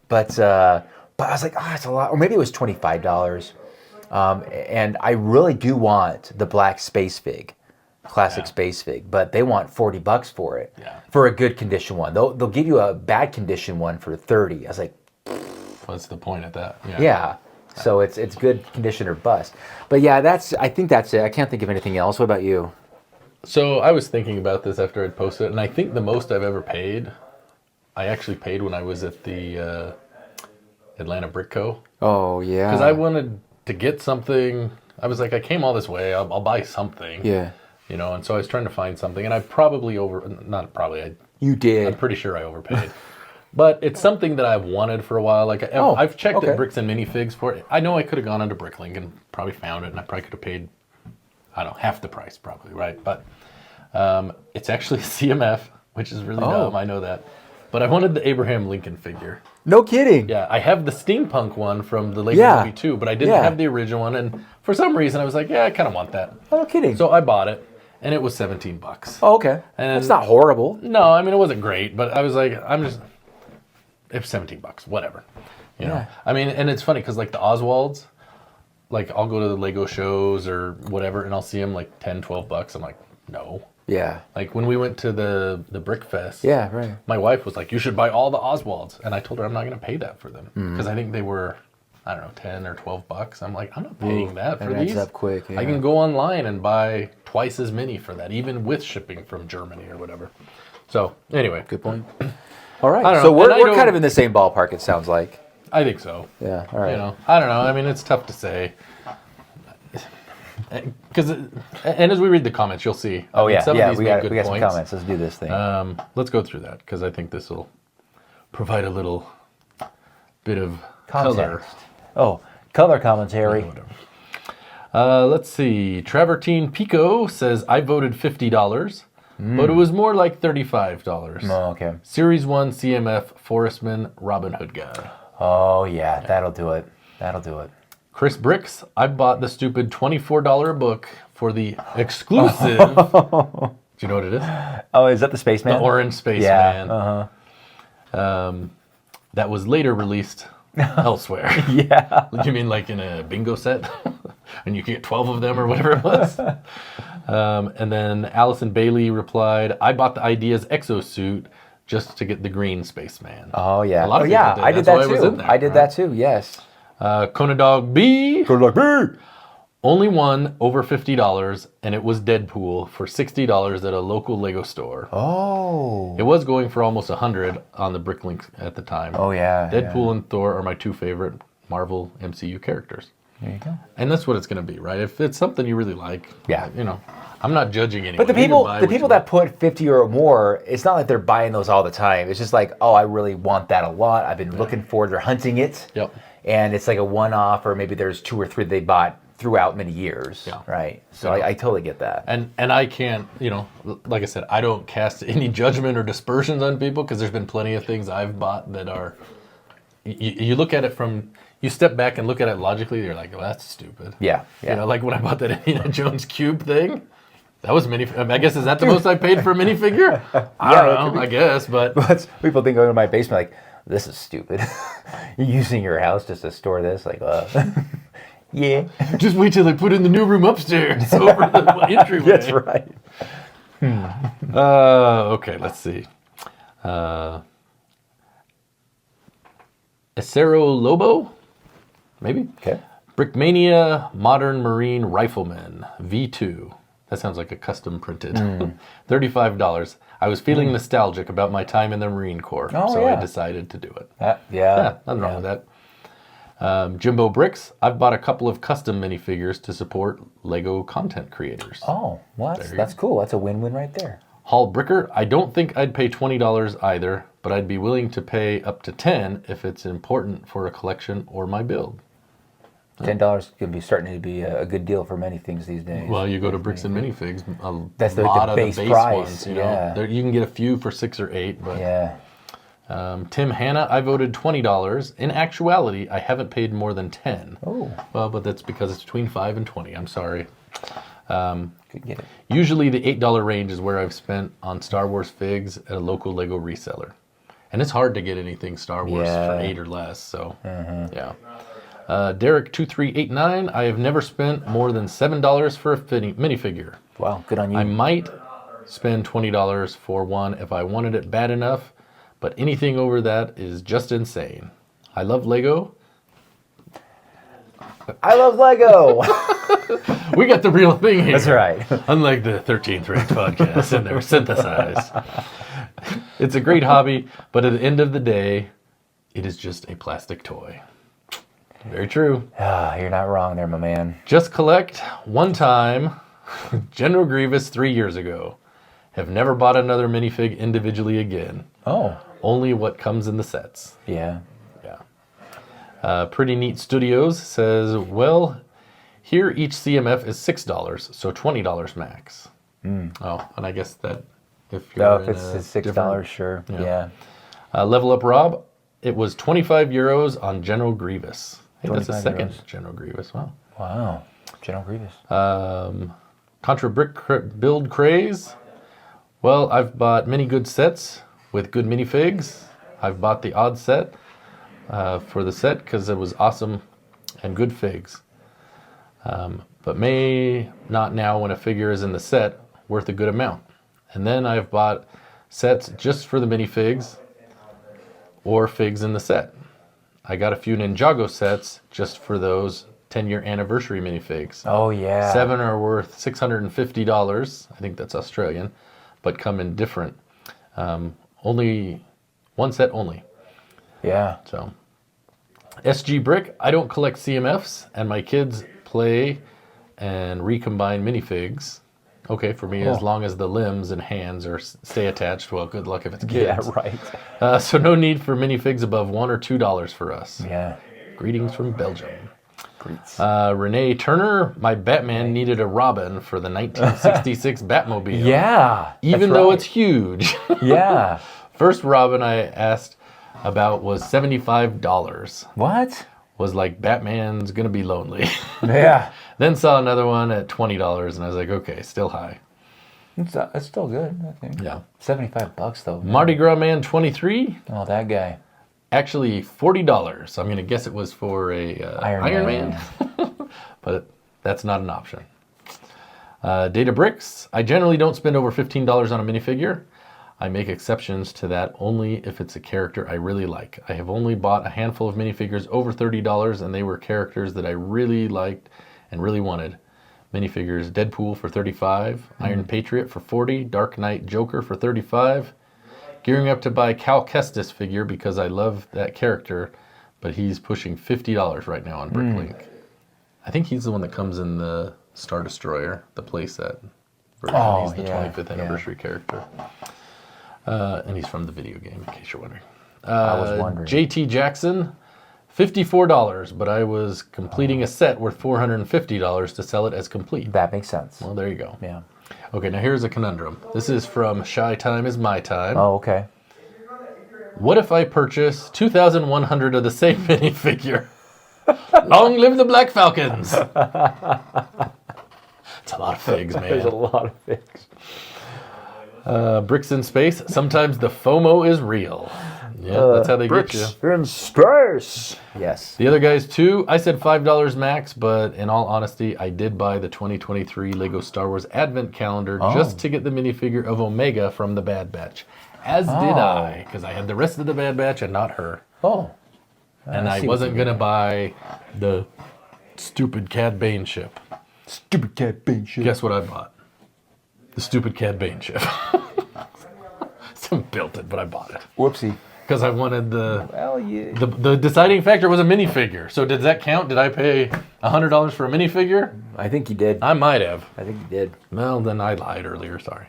[SPEAKER 3] But I was like, oh, it's a lot. Or maybe it was $25. And I really do want the black space fig, classic space fig, but they want $40 for it, for a good condition one. They'll give you a bad condition one for $30. I was like,
[SPEAKER 2] What's the point of that?
[SPEAKER 3] yeah. So it's good condition or bust. But yeah, I think that's it. I can't think of anything else. What about you?
[SPEAKER 2] So I was thinking about this after I'd posted it, and I think the most I've ever paid, I actually paid when I was at the Atlanta Brick Co.
[SPEAKER 3] Oh yeah.
[SPEAKER 2] Because I wanted to get something. I was like, I came all this way. I'll buy something.
[SPEAKER 3] Yeah.
[SPEAKER 2] And so I was trying to find something, and I probably
[SPEAKER 3] You did.
[SPEAKER 2] I'm pretty sure I overpaid. But it's something that I've wanted for a while. Like I've checked
[SPEAKER 3] okay.
[SPEAKER 2] at Bricks and Minifigs for it. I know I could have gone onto Bricklink and probably found it, and I probably could have paid, I don't know, half the price probably, right? But it's actually CMF, which is really dumb. I know that. but I wanted the Abraham Lincoln figure.
[SPEAKER 3] No kidding.
[SPEAKER 2] Yeah, I have the steampunk one from the Lego
[SPEAKER 3] Yeah.
[SPEAKER 2] Movie 2, but I didn't
[SPEAKER 3] Yeah.
[SPEAKER 2] have the original one, and for some reason I was like, yeah, I kind of want that.
[SPEAKER 3] Oh, no kidding.
[SPEAKER 2] So I bought it, and it was $17.
[SPEAKER 3] oh, okay.
[SPEAKER 2] And-
[SPEAKER 3] That's not horrible.
[SPEAKER 2] No, I mean it wasn't great, but I was like, it's $17, whatever. You know,
[SPEAKER 3] Yeah.
[SPEAKER 2] I mean, and it's funny because like the Oswalds, like I'll go to the Lego shows or whatever, and I'll see them like $10-12. I'm like, no.
[SPEAKER 3] Yeah.
[SPEAKER 2] Like when we went to the Brick Fest,
[SPEAKER 3] Yeah, right.
[SPEAKER 2] my wife was like, you should buy all the Oswalds, and I told her I'm not going to pay that for them because I think they were, I don't know, $10 or $12. I'm like, I'm not paying that for
[SPEAKER 3] that adds
[SPEAKER 2] these.
[SPEAKER 3] up quick,
[SPEAKER 2] I
[SPEAKER 3] yeah.
[SPEAKER 2] can go online and buy twice as many for that, even with shipping from Germany or whatever. So anyway,
[SPEAKER 3] Good point. All right.
[SPEAKER 2] I don't
[SPEAKER 3] So
[SPEAKER 2] know, and I
[SPEAKER 3] we're
[SPEAKER 2] don't-
[SPEAKER 3] kind of in the same ballpark, it sounds like.
[SPEAKER 2] I think so.
[SPEAKER 3] Yeah, all right.
[SPEAKER 2] You know, I don't know. I mean, it's tough to say. Because, and as we read the comments, you'll see.
[SPEAKER 3] Oh,
[SPEAKER 2] I mean,
[SPEAKER 3] yeah,
[SPEAKER 2] some of
[SPEAKER 3] yeah,
[SPEAKER 2] these
[SPEAKER 3] we
[SPEAKER 2] make
[SPEAKER 3] got,
[SPEAKER 2] good
[SPEAKER 3] we got some
[SPEAKER 2] points.
[SPEAKER 3] comments. Let's do this thing.
[SPEAKER 2] Let's go through that because I think this will provide a little bit of
[SPEAKER 3] Context.
[SPEAKER 2] color.
[SPEAKER 3] Oh, color commentary.
[SPEAKER 2] Whatever. Let's see. Travertine Pico says, I voted $50, but it was more like $35.
[SPEAKER 3] Oh, okay.
[SPEAKER 2] Series 1 CMF Forestman Robin Hood guy.
[SPEAKER 3] Oh, yeah, that'll do it. That'll do it.
[SPEAKER 2] Chris Bricks, I bought the stupid $24 book for the exclusive. Do you know what it is?
[SPEAKER 3] Oh, is that the Spaceman?
[SPEAKER 2] The Orange Spaceman.
[SPEAKER 3] Yeah.
[SPEAKER 2] That was later released elsewhere.
[SPEAKER 3] Yeah.
[SPEAKER 2] You mean like in a bingo set? And you could get 12 of them or whatever it was? And then Allison Bailey replied, I bought the Ideas exosuit just to get the green spaceman.
[SPEAKER 3] Oh, yeah.
[SPEAKER 2] A lot of
[SPEAKER 3] oh, yeah,
[SPEAKER 2] people
[SPEAKER 3] I
[SPEAKER 2] did.
[SPEAKER 3] did
[SPEAKER 2] That's
[SPEAKER 3] that
[SPEAKER 2] why it was
[SPEAKER 3] too.
[SPEAKER 2] in there,
[SPEAKER 3] I did
[SPEAKER 2] right?
[SPEAKER 3] that too, yes.
[SPEAKER 2] Conadog B,
[SPEAKER 3] Good luck, me.
[SPEAKER 2] only one over $50, and it was Deadpool for $60 at a local Lego store.
[SPEAKER 3] Oh.
[SPEAKER 2] It was going for almost $100 on the Bricklink at the time.
[SPEAKER 3] Oh, yeah.
[SPEAKER 2] Deadpool and Thor are my two favorite Marvel MCU characters.
[SPEAKER 3] There you go.
[SPEAKER 2] And that's what it's going to be, right? If it's something you really like,
[SPEAKER 3] Yeah.
[SPEAKER 2] you know, I'm not judging anyone.
[SPEAKER 3] But the
[SPEAKER 2] You can
[SPEAKER 3] people,
[SPEAKER 2] buy
[SPEAKER 3] the
[SPEAKER 2] what
[SPEAKER 3] people
[SPEAKER 2] you
[SPEAKER 3] that
[SPEAKER 2] want.
[SPEAKER 3] put 50 or more, it's not like they're buying those all the time. It's just like, oh, I really want that a lot. I've been looking for it. They're hunting it.
[SPEAKER 2] Yep.
[SPEAKER 3] And it's like a one-off, or maybe there's 2 or 3 they bought throughout many years.
[SPEAKER 2] Yeah.
[SPEAKER 3] Right. So
[SPEAKER 2] Yeah.
[SPEAKER 3] I totally get that.
[SPEAKER 2] And I can't, you know, like I said, I don't cast any judgment or dispersions on people because there's been plenty of things I've bought that are, you look at it from, you step back and look at it logically, you're like, well, that's stupid.
[SPEAKER 3] Yeah. Yeah.
[SPEAKER 2] You know, like when I bought that Indiana Jones cube thing, that was I guess, is that the most I paid for a minifigure? I
[SPEAKER 3] Yeah, it
[SPEAKER 2] don't
[SPEAKER 3] could
[SPEAKER 2] know,
[SPEAKER 3] be.
[SPEAKER 2] I guess, but
[SPEAKER 3] But people think going to my basement like, this is stupid. You're using your house just to store this? Like, yeah.
[SPEAKER 2] just wait till they put in the new room upstairs over the entryway.
[SPEAKER 3] That's right.
[SPEAKER 2] Okay, let's see. Acero Lobo? Maybe?
[SPEAKER 3] Okay.
[SPEAKER 2] Brickmania Modern Marine Rifleman V2. That sounds like a custom printed. $35. I was feeling nostalgic about my time in the Marine Corps,
[SPEAKER 3] Oh,
[SPEAKER 2] so I
[SPEAKER 3] yeah.
[SPEAKER 2] decided to do it.
[SPEAKER 3] Yeah.
[SPEAKER 2] Yeah, nothing wrong with that. Jimbo Bricks. I've bought a couple of custom minifigures to support Lego content creators.
[SPEAKER 3] Oh, well, that's cool. That's a win-win right there.
[SPEAKER 2] Hall Bricker. I don't think I'd pay $20 either, but I'd be willing to pay up to $10 if it's important for a collection or my build.
[SPEAKER 3] $10 can be starting to be a good deal for many things these days.
[SPEAKER 2] Well, you go to Bricks and Minifigs, a
[SPEAKER 3] That's the
[SPEAKER 2] lot of
[SPEAKER 3] base
[SPEAKER 2] the base
[SPEAKER 3] price,
[SPEAKER 2] ones. You
[SPEAKER 3] yeah.
[SPEAKER 2] know, you can get a few for $6 or $8, but
[SPEAKER 3] Yeah.
[SPEAKER 2] Tim Hanna, I voted $20. In actuality, I haven't paid more than $10.
[SPEAKER 3] Oh,
[SPEAKER 2] Well, but that's because it's between $5 and $20. I'm sorry.
[SPEAKER 3] could get it.
[SPEAKER 2] Usually the $8 range is where I've spent on Star Wars figs at a local Lego reseller. And it's hard to get anything Star Wars
[SPEAKER 3] Yeah.
[SPEAKER 2] for 8 or less, so yeah. Derek2389, I have never spent more than $7 for a minifigure.
[SPEAKER 3] Wow, good on you.
[SPEAKER 2] I might spend $20 for one if I wanted it bad enough, but anything over that is just insane. I love Lego.
[SPEAKER 3] I love Lego.
[SPEAKER 2] We got the real thing here.
[SPEAKER 3] That's right.
[SPEAKER 2] Unlike the 13th Rate podcast, and they're synthesized. It's a great hobby, but at the end of the day, it is just a plastic toy. Very true.
[SPEAKER 3] You're not wrong there, my man.
[SPEAKER 2] Just collect one time. General Grievous 3 years ago. Have never bought another minifig individually again.
[SPEAKER 3] Oh,
[SPEAKER 2] Only what comes in the sets.
[SPEAKER 3] yeah.
[SPEAKER 2] Yeah. Pretty Neat Studios says, well, here each CMF is $6, so $20 max. Oh, and I guess that if you're
[SPEAKER 3] No, if
[SPEAKER 2] in
[SPEAKER 3] it's
[SPEAKER 2] a
[SPEAKER 3] $6,
[SPEAKER 2] different-
[SPEAKER 3] sure.
[SPEAKER 2] Yeah. Level Up Rob, it was 25 euros on General Grievous. I think that's the
[SPEAKER 3] 25
[SPEAKER 2] second
[SPEAKER 3] euros.
[SPEAKER 2] General Grievous. Wow.
[SPEAKER 3] Wow. General Grievous.
[SPEAKER 2] Contra Brick Build Craze. Well, I've bought many good sets with good minifigs. I've bought the odd set for the set because it was awesome and good figs. But may not now when a figure is in the set worth a good amount. And then I've bought sets just for the minifigs or figs in the set. I got a few Ninjago sets just for those 10-year anniversary minifigs.
[SPEAKER 3] Oh, yeah.
[SPEAKER 2] 7 are worth $650. I think that's Australian, but come in different. Only one set only.
[SPEAKER 3] Yeah.
[SPEAKER 2] So, SG Brick. I don't collect CMFs, and my kids play and recombine minifigs. Okay, for me, as long as the limbs and hands stay attached. Well, good luck if it's kids.
[SPEAKER 3] Yeah, right.
[SPEAKER 2] So no need for minifigs above $1 or $2 for us.
[SPEAKER 3] Yeah.
[SPEAKER 2] Greetings from Belgium.
[SPEAKER 3] Greets.
[SPEAKER 2] Renee Turner, my Batman needed a Robin for the 1966 Batmobile.
[SPEAKER 3] Yeah.
[SPEAKER 2] Even though it's huge.
[SPEAKER 3] Yeah.
[SPEAKER 2] First Robin I asked about was $75.
[SPEAKER 3] What?
[SPEAKER 2] Was like, Batman's gonna be lonely.
[SPEAKER 3] Yeah.
[SPEAKER 2] Then saw another one at $20, and I was like, okay, still high.
[SPEAKER 3] It's still good, I think.
[SPEAKER 2] Yeah.
[SPEAKER 3] $75 though.
[SPEAKER 2] Mardi Gras Man 23,
[SPEAKER 3] Oh, that guy.
[SPEAKER 2] actually $40. I'm gonna guess it was for a Iron Man. But that's not an option. Data Bricks, I generally don't spend over $15 on a minifigure. I make exceptions to that only if it's a character I really like. I have only bought a handful of minifigures over $30, and they were characters that I really liked and really wanted. Minifigures: Deadpool for $35, Iron Patriot for $40, Dark Knight Joker for $35. Gearing up to buy Cal Kestis figure because I love that character, but he's pushing $50 right now on Bricklink. I think he's the one that comes in the Star Destroyer, the playset version.
[SPEAKER 3] Oh,
[SPEAKER 2] He's the
[SPEAKER 3] yeah,
[SPEAKER 2] 25th
[SPEAKER 3] yeah.
[SPEAKER 2] anniversary character. And he's from the video game, in case you're wondering.
[SPEAKER 3] I was wondering.
[SPEAKER 2] JT Jackson, $54, but I was completing a set worth $450 to sell it as complete.
[SPEAKER 3] That makes sense.
[SPEAKER 2] Well, there you go.
[SPEAKER 3] Yeah.
[SPEAKER 2] Okay, now here's a conundrum. This is from Shy Time is My Time.
[SPEAKER 3] Oh, okay.
[SPEAKER 2] What if I purchase 2,100 of the same minifigure? Long live the Black Falcons! It's a lot of figs, man.
[SPEAKER 3] There's a lot of figs.
[SPEAKER 2] Bricks in Space. Sometimes the FOMO is real. Yeah, that's how they get you.
[SPEAKER 3] in space. Yes.
[SPEAKER 2] The other guys too. I said $5 max, but in all honesty, I did buy the 2023 Lego Star Wars Advent Calendar just to get the minifigure of Omega from the Bad Batch. As did I, because I had the rest of the Bad Batch and not her.
[SPEAKER 3] Oh.
[SPEAKER 2] And I
[SPEAKER 3] see what
[SPEAKER 2] wasn't
[SPEAKER 3] you
[SPEAKER 2] going to buy the stupid Cad Bane ship.
[SPEAKER 3] Stupid cat bean shit.
[SPEAKER 2] Guess what I bought? The stupid Cad Bane ship. Someone built it, but I bought it.
[SPEAKER 3] Whoopsie.
[SPEAKER 2] Because I wanted the...
[SPEAKER 3] Well, yeah.
[SPEAKER 2] The deciding factor was a minifigure. So did that count? Did I pay $100 for a minifigure?
[SPEAKER 3] I think you did.
[SPEAKER 2] I might have.
[SPEAKER 3] I think you did.
[SPEAKER 2] Well, then I lied earlier. Sorry.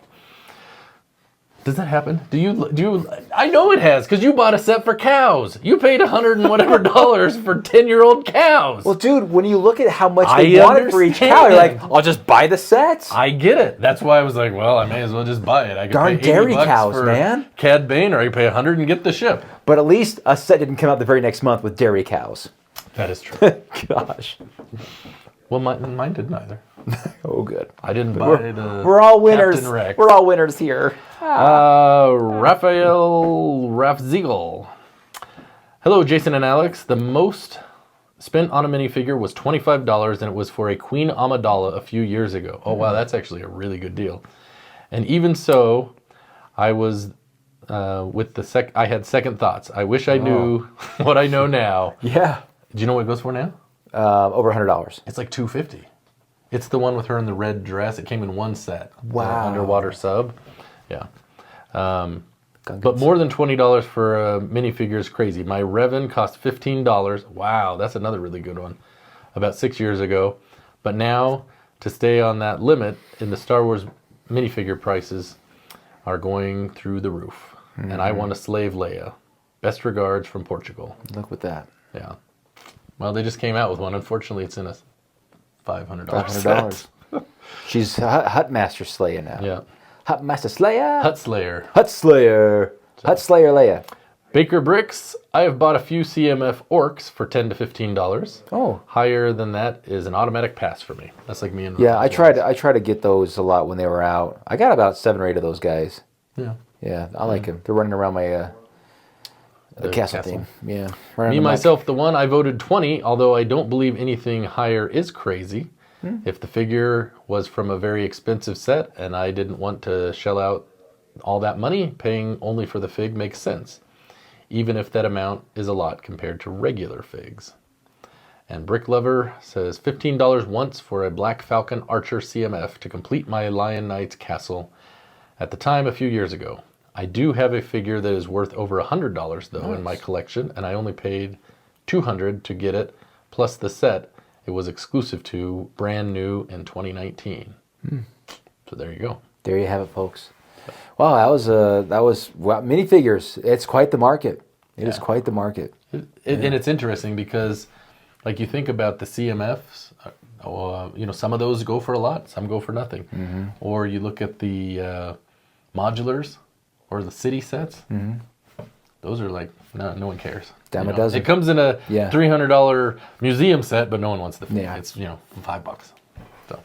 [SPEAKER 2] Does that happen? Do you? I know it has, because you bought a set for cows. You paid $100 and whatever for 10-year-old cows.
[SPEAKER 3] Well, dude, when you look at how much
[SPEAKER 2] I
[SPEAKER 3] they wanted for each cow, you're like, I'll just buy the sets.
[SPEAKER 2] I get it. That's why I was like, well, I may as well just buy it. I could
[SPEAKER 3] Darn
[SPEAKER 2] pay $80
[SPEAKER 3] dairy cows,
[SPEAKER 2] for
[SPEAKER 3] man.
[SPEAKER 2] Cad Bane, or I could pay $100 and get the ship.
[SPEAKER 3] But at least a set didn't come out the very next month with dairy cows.
[SPEAKER 2] That is true.
[SPEAKER 3] Gosh.
[SPEAKER 2] Well, mine didn't either.
[SPEAKER 3] Oh, good.
[SPEAKER 2] I didn't buy the
[SPEAKER 3] We're all winners.
[SPEAKER 2] Captain Rex.
[SPEAKER 3] We're all winners here.
[SPEAKER 2] Raphael Rafziegel. Hello, Jason and Alex. The most spent on a minifigure was $25, and it was for a Queen Amidala a few years ago. Oh, wow, that's actually a really good deal. And even so, I was with the I had second thoughts. I wish I knew what I know now.
[SPEAKER 3] Yeah.
[SPEAKER 2] Do you know what it goes for now?
[SPEAKER 3] Over $100.
[SPEAKER 2] It's like $250. It's the one with her in the red dress. It came in one set.
[SPEAKER 3] Wow.
[SPEAKER 2] The underwater sub. Yeah. But more than $20 for a minifigure is crazy. My Revan cost $15. Wow, that's another really good one. About 6 years ago. But now, to stay on that limit, in the Star Wars minifigure prices are going through the roof. Mm-hmm. And I want a Slave Leia. Best regards from Portugal.
[SPEAKER 3] Look with that.
[SPEAKER 2] Yeah. Well, they just came out with one. Unfortunately, it's in a $500
[SPEAKER 3] $500.
[SPEAKER 2] set.
[SPEAKER 3] She's Hut Master Slayer now.
[SPEAKER 2] Yeah.
[SPEAKER 3] Hut Master Slayer.
[SPEAKER 2] Hut Slayer.
[SPEAKER 3] Hut Slayer. Hut Slayer Leia.
[SPEAKER 2] Baker Bricks, I have bought a few CMF Orcs for $10 to $15.
[SPEAKER 3] Oh.
[SPEAKER 2] Higher than that is an automatic pass for me. That's like me and
[SPEAKER 3] Yeah, I try to get those a lot when they were out. I got about 7 or 8 of those guys.
[SPEAKER 2] Yeah.
[SPEAKER 3] Yeah, I like them. They're running around my the castle theme. Yeah. Right
[SPEAKER 2] Me, myself, the one, I voted 20, although I don't believe anything higher is crazy. If the figure was from a very expensive set and I didn't want to shell out all that money, paying only for the fig makes sense, even if that amount is a lot compared to regular figs. And Brick Lover says $15 once for a Black Falcon Archer CMF to complete my Lion Knights castle at the time a few years ago. I do have a figure that is worth over $100 though in my collection, and I only paid $200 to get it, plus the set it was exclusive to, brand new in 2019. So there you go.
[SPEAKER 3] There you have it, folks. Wow, that was minifigures. It's quite the market. It is quite the market.
[SPEAKER 2] And it's interesting because, like, you think about the CMFs, some of those go for a lot, some go for nothing. Or you look at the modulars or the city sets. Those are like, no one cares.
[SPEAKER 3] Damn a dozen.
[SPEAKER 2] It comes in a $300 museum set, but no one wants the fig.
[SPEAKER 3] Yeah.
[SPEAKER 2] It's, $5. So,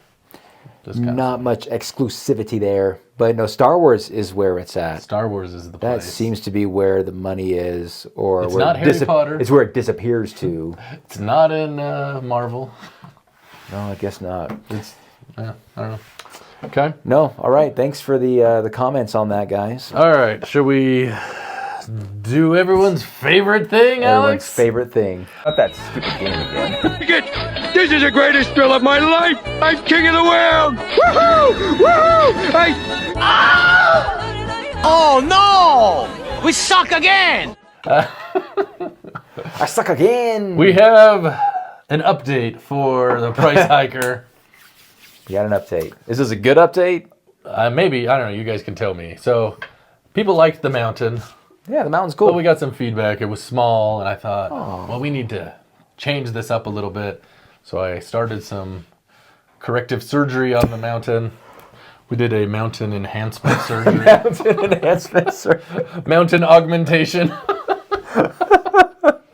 [SPEAKER 3] Not much exclusivity there. But no, Star Wars is where it's at.
[SPEAKER 2] Star Wars is the
[SPEAKER 3] That
[SPEAKER 2] place.
[SPEAKER 3] seems to be where the money is, or
[SPEAKER 2] It's
[SPEAKER 3] where
[SPEAKER 2] not Harry Potter.
[SPEAKER 3] It's where it disappears to.
[SPEAKER 2] It's not in Marvel.
[SPEAKER 3] No, I guess not.
[SPEAKER 2] I don't know. Okay.
[SPEAKER 3] No, all right. Thanks for the comments on that, guys.
[SPEAKER 2] All right. Should we do everyone's favorite thing,
[SPEAKER 3] Everyone's
[SPEAKER 2] Alex?
[SPEAKER 3] favorite thing. Not that stupid game again.
[SPEAKER 5] This is the greatest thrill of my life! I'm king of the world! Woohoo! Woohoo!
[SPEAKER 6] Oh no! We suck again!
[SPEAKER 3] I suck again.
[SPEAKER 2] We have an update for the price hiker.
[SPEAKER 3] We got an update. Is this a good update?
[SPEAKER 2] Maybe, I don't know, you guys can tell me. So, people liked the mountain,
[SPEAKER 3] Yeah, the mountain's
[SPEAKER 2] but
[SPEAKER 3] cool.
[SPEAKER 2] we got some feedback. It was small, and I thought, well, we need to change this up a little bit. So I started some corrective surgery on the mountain. We did a mountain enhancement surgery.
[SPEAKER 3] Mountain enhancement, sir.
[SPEAKER 2] Mountain augmentation.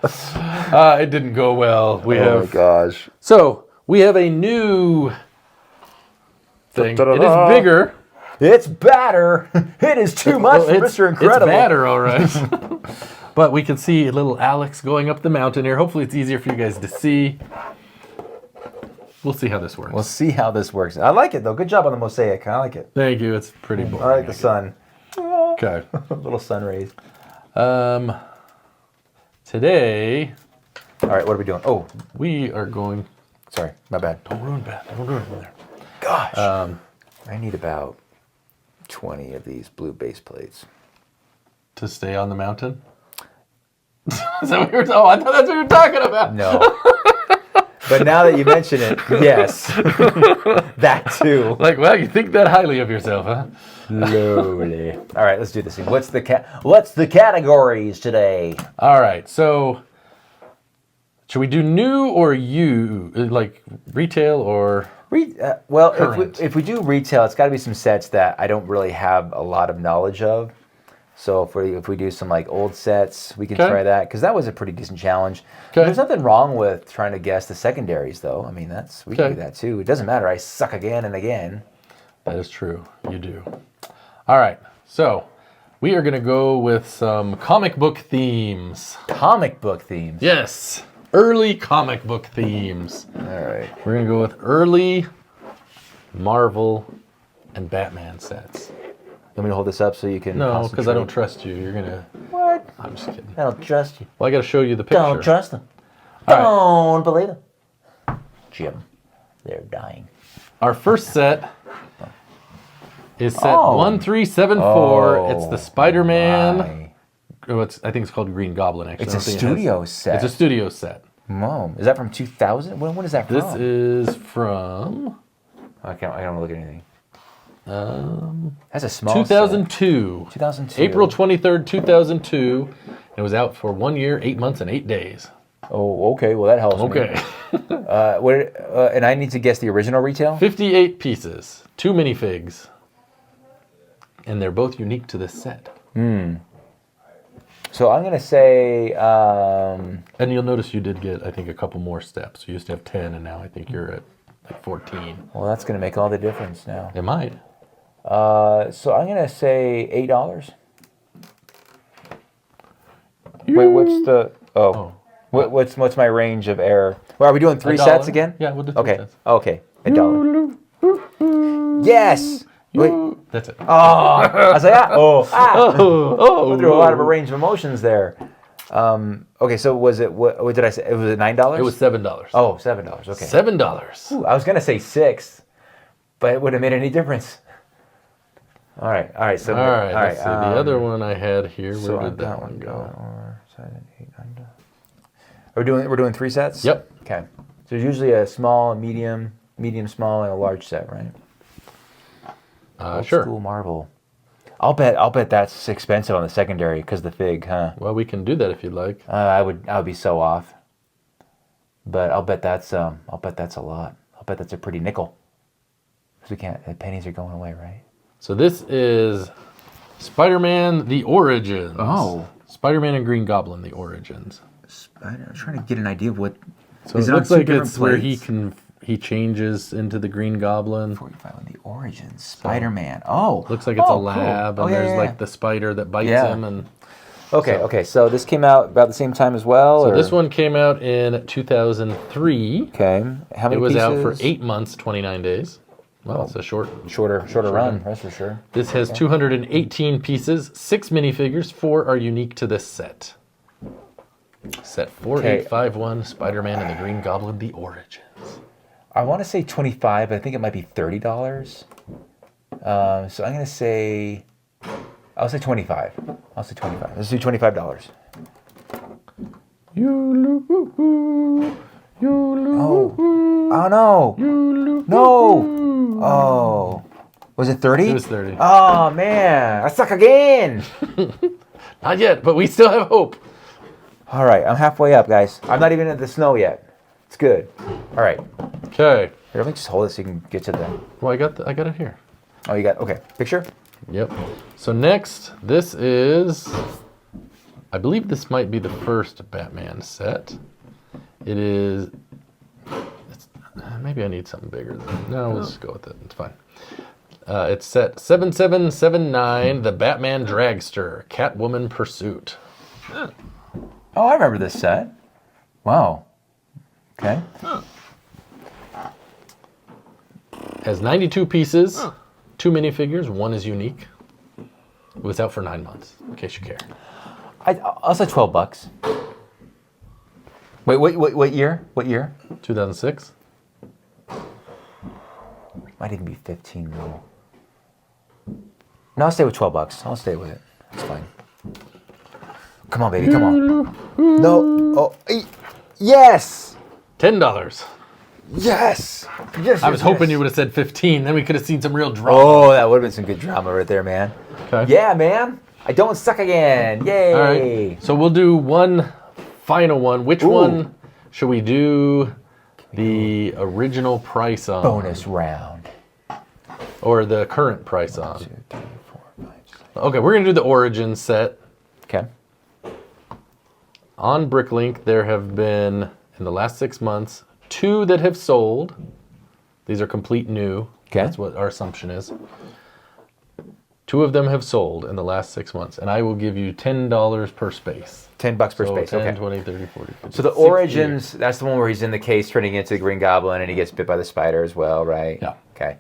[SPEAKER 2] It didn't go well.
[SPEAKER 3] Oh my gosh.
[SPEAKER 2] So, we have a new thing. It
[SPEAKER 3] Da-da-da-da.
[SPEAKER 2] is bigger.
[SPEAKER 3] It's batter. It is too much for Mr. Incredible.
[SPEAKER 2] It's badder, all right. But we can see little Alex going up the mountain here. Hopefully it's easier for you guys to see. We'll see how this works.
[SPEAKER 3] We'll see how this works. I like it, though. Good job on the mosaic. I like it.
[SPEAKER 2] Thank you. It's pretty boring.
[SPEAKER 3] I like the sun.
[SPEAKER 2] Okay.
[SPEAKER 3] Little sun rays.
[SPEAKER 2] Today,
[SPEAKER 3] All right, what are we doing? Oh,
[SPEAKER 2] we are going...
[SPEAKER 3] sorry. My bad.
[SPEAKER 2] Don't ruin there.
[SPEAKER 3] Gosh. I need about 20 of these blue base plates.
[SPEAKER 2] To stay on the mountain? Is that what you were... Oh, I thought that's what you were talking about.
[SPEAKER 3] No. But now that you mention it, yes. That too.
[SPEAKER 2] Like, well, you think that highly of yourself, huh?
[SPEAKER 3] Slowly. All right, let's do this thing. What's the categories today?
[SPEAKER 2] All right, so should we do new or like retail or...
[SPEAKER 3] Well,
[SPEAKER 2] Current.
[SPEAKER 3] if we do retail, it's got to be some sets that I don't really have a lot of knowledge of. So if we do some like old sets, we can
[SPEAKER 2] Okay.
[SPEAKER 3] try that because that was a pretty decent challenge.
[SPEAKER 2] Okay.
[SPEAKER 3] There's nothing wrong with trying to guess the secondaries, though. I mean, we can
[SPEAKER 2] Okay.
[SPEAKER 3] do that too. It doesn't matter. I suck again and again.
[SPEAKER 2] That is true. You do. All right, so we are going to go with some comic book themes.
[SPEAKER 3] Comic book themes.
[SPEAKER 2] Yes, early comic book themes.
[SPEAKER 3] All right.
[SPEAKER 2] We're going to go with early Marvel and Batman sets.
[SPEAKER 3] You want me to hold this up so you can?
[SPEAKER 2] No, because I don't
[SPEAKER 3] concentrate?
[SPEAKER 2] trust you. You're going to...
[SPEAKER 3] What?
[SPEAKER 2] I'm just kidding.
[SPEAKER 3] I don't trust you.
[SPEAKER 2] Well, I got to show you the picture.
[SPEAKER 3] Don't trust them.
[SPEAKER 2] All
[SPEAKER 3] Don't believe them. Jim, they're dying.
[SPEAKER 2] Our first set is set
[SPEAKER 3] Oh.
[SPEAKER 2] 1374. It's the Spider-Man.
[SPEAKER 3] My.
[SPEAKER 2] Oh, I think it's called Green Goblin, actually.
[SPEAKER 3] It's
[SPEAKER 2] I
[SPEAKER 3] a
[SPEAKER 2] don't think it has-
[SPEAKER 3] studio set.
[SPEAKER 2] It's a studio set.
[SPEAKER 3] Mom, is that from 2000? When is that from?
[SPEAKER 2] This is from
[SPEAKER 3] I can't look at anything. That's a small
[SPEAKER 2] 2002.
[SPEAKER 3] set. 2002.
[SPEAKER 2] April 23rd, 2002. It was out for 1 year, 8 months, and 8 days.
[SPEAKER 3] Oh, okay. Well, that helps
[SPEAKER 2] Okay.
[SPEAKER 3] me. And I need to guess the original retail?
[SPEAKER 2] 58 pieces, 2 minifigs. And they're both unique to this set.
[SPEAKER 3] So I'm gonna say
[SPEAKER 2] And you'll notice you did get, I think, a couple more steps. You used to have 10, and now I think you're at like 14.
[SPEAKER 3] well, that's gonna make all the difference now.
[SPEAKER 2] It might.
[SPEAKER 3] So I'm gonna say $8. Wait, what's the what's my range of error? Well, are we doing 3 sets
[SPEAKER 2] $1?
[SPEAKER 3] again?
[SPEAKER 2] Yeah, we'll do 3
[SPEAKER 3] Okay.
[SPEAKER 2] sets.
[SPEAKER 3] Okay. $1. Yes. Wait.
[SPEAKER 2] That's it.
[SPEAKER 3] Oh, I was like,
[SPEAKER 2] Oh,
[SPEAKER 3] went through a lot of a range of emotions there. Okay, so was it what did I say? Was it $9?
[SPEAKER 2] It was $7.
[SPEAKER 3] Oh, $7. Okay.
[SPEAKER 2] $7.
[SPEAKER 3] Ooh, I was gonna say 6, but it wouldn't have made any difference. All right. So
[SPEAKER 2] All right, let's see. The other one I had here, where did that one go?
[SPEAKER 3] We're doing 3 sets?
[SPEAKER 2] Yep.
[SPEAKER 3] Okay. So there's usually a small, a medium, small, and a large set, right?
[SPEAKER 2] Sure.
[SPEAKER 3] School marble. I'll bet that's expensive on the secondary because the fig, huh?
[SPEAKER 2] Well, we can do that if you'd like.
[SPEAKER 3] I would be so off. But I'll bet that's a lot. I'll bet that's a pretty nickel. Because we can't. The pennies are going away, right?
[SPEAKER 2] So this is Spider-Man: The Origins.
[SPEAKER 3] Oh.
[SPEAKER 2] Spider-Man and Green Goblin: The Origins.
[SPEAKER 3] I'm trying to get an idea of what.
[SPEAKER 2] So
[SPEAKER 3] Is
[SPEAKER 2] it
[SPEAKER 3] it on
[SPEAKER 2] looks
[SPEAKER 3] two
[SPEAKER 2] like
[SPEAKER 3] different
[SPEAKER 2] it's where
[SPEAKER 3] plates?
[SPEAKER 2] he changes into the Green Goblin.
[SPEAKER 3] 45 on the Origins. Spider-Man. Oh.
[SPEAKER 2] Looks like it's a
[SPEAKER 3] cool.
[SPEAKER 2] lab,
[SPEAKER 3] Oh,
[SPEAKER 2] and
[SPEAKER 3] yeah,
[SPEAKER 2] there's
[SPEAKER 3] yeah,
[SPEAKER 2] like
[SPEAKER 3] yeah.
[SPEAKER 2] the spider that bites
[SPEAKER 3] Yeah.
[SPEAKER 2] him, and
[SPEAKER 3] Okay. So this came out about the same time as well.
[SPEAKER 2] so
[SPEAKER 3] or?
[SPEAKER 2] this one came out in 2003.
[SPEAKER 3] Okay. How many
[SPEAKER 2] It was
[SPEAKER 3] pieces?
[SPEAKER 2] out for 8 months, 29 days. Well, it's a
[SPEAKER 3] Shorter run. That's for sure.
[SPEAKER 2] This has 218 pieces, 6 minifigures, 4 are unique to this set. Set 4851, Spider-Man and the Green Goblin: The Origins.
[SPEAKER 3] I want to say 25, but I think it might be $30. So I'm gonna say, I'll say 25. Let's do $25. Oh no! No! Oh, was it 30?
[SPEAKER 2] It was 30.
[SPEAKER 3] Oh man, I suck again.
[SPEAKER 2] Not yet, but we still have hope.
[SPEAKER 3] All right, I'm halfway up, guys. I'm not even in the snow yet. It's good. All right,
[SPEAKER 2] Okay.
[SPEAKER 3] here, let me just hold it so you can get to the.
[SPEAKER 2] Well, I got it here.
[SPEAKER 3] Oh, you got okay. Picture.
[SPEAKER 2] Yep. So next, this is, I believe this might be the first Batman set. It is, maybe I need something bigger than, no, let's just go with it. It's fine. It's set 7779, the Batman Dragster, Catwoman Pursuit.
[SPEAKER 3] Oh, I remember this set. Wow. Okay.
[SPEAKER 2] Has 92 pieces, 2 minifigures, 1 is unique. It was out for 9 months, in case you care.
[SPEAKER 3] I'll say $12. Wait, what year? What year?
[SPEAKER 2] 2006.
[SPEAKER 3] Might even be 15 though. No, I'll stay with $12. I'll stay with it. It's fine. Come on, baby. Come on. No. Oh, yes.
[SPEAKER 2] $10.
[SPEAKER 3] Yes. Yes.
[SPEAKER 2] I was hoping you would have said 15, then we could have seen some real drama.
[SPEAKER 3] Oh, that would have been some good drama right there, man.
[SPEAKER 2] Okay.
[SPEAKER 3] Yeah, man. I don't suck again. Yay.
[SPEAKER 2] All right. So we'll do one final one. Which one should we do the original price on?
[SPEAKER 3] Bonus round.
[SPEAKER 2] Or the current price on?
[SPEAKER 3] 2, 3, 4, 5, 6.
[SPEAKER 2] Okay, we're going to do the Origin set.
[SPEAKER 3] Okay.
[SPEAKER 2] On Bricklink, there have been, in the last 6 months, 2 that have sold. These are complete new.
[SPEAKER 3] Okay.
[SPEAKER 2] That's what our assumption is. 2 of them have sold in the last 6 months, and I will give you $10 per space.
[SPEAKER 3] $10 per
[SPEAKER 2] So
[SPEAKER 3] space.
[SPEAKER 2] 10,
[SPEAKER 3] Okay.
[SPEAKER 2] 20, 30, 40, 50,
[SPEAKER 3] So the
[SPEAKER 2] 60.
[SPEAKER 3] Origins, that's the one where he's in the case turning into the Green Goblin and he gets bit by the spider as well, right?
[SPEAKER 2] Yeah.
[SPEAKER 3] Okay.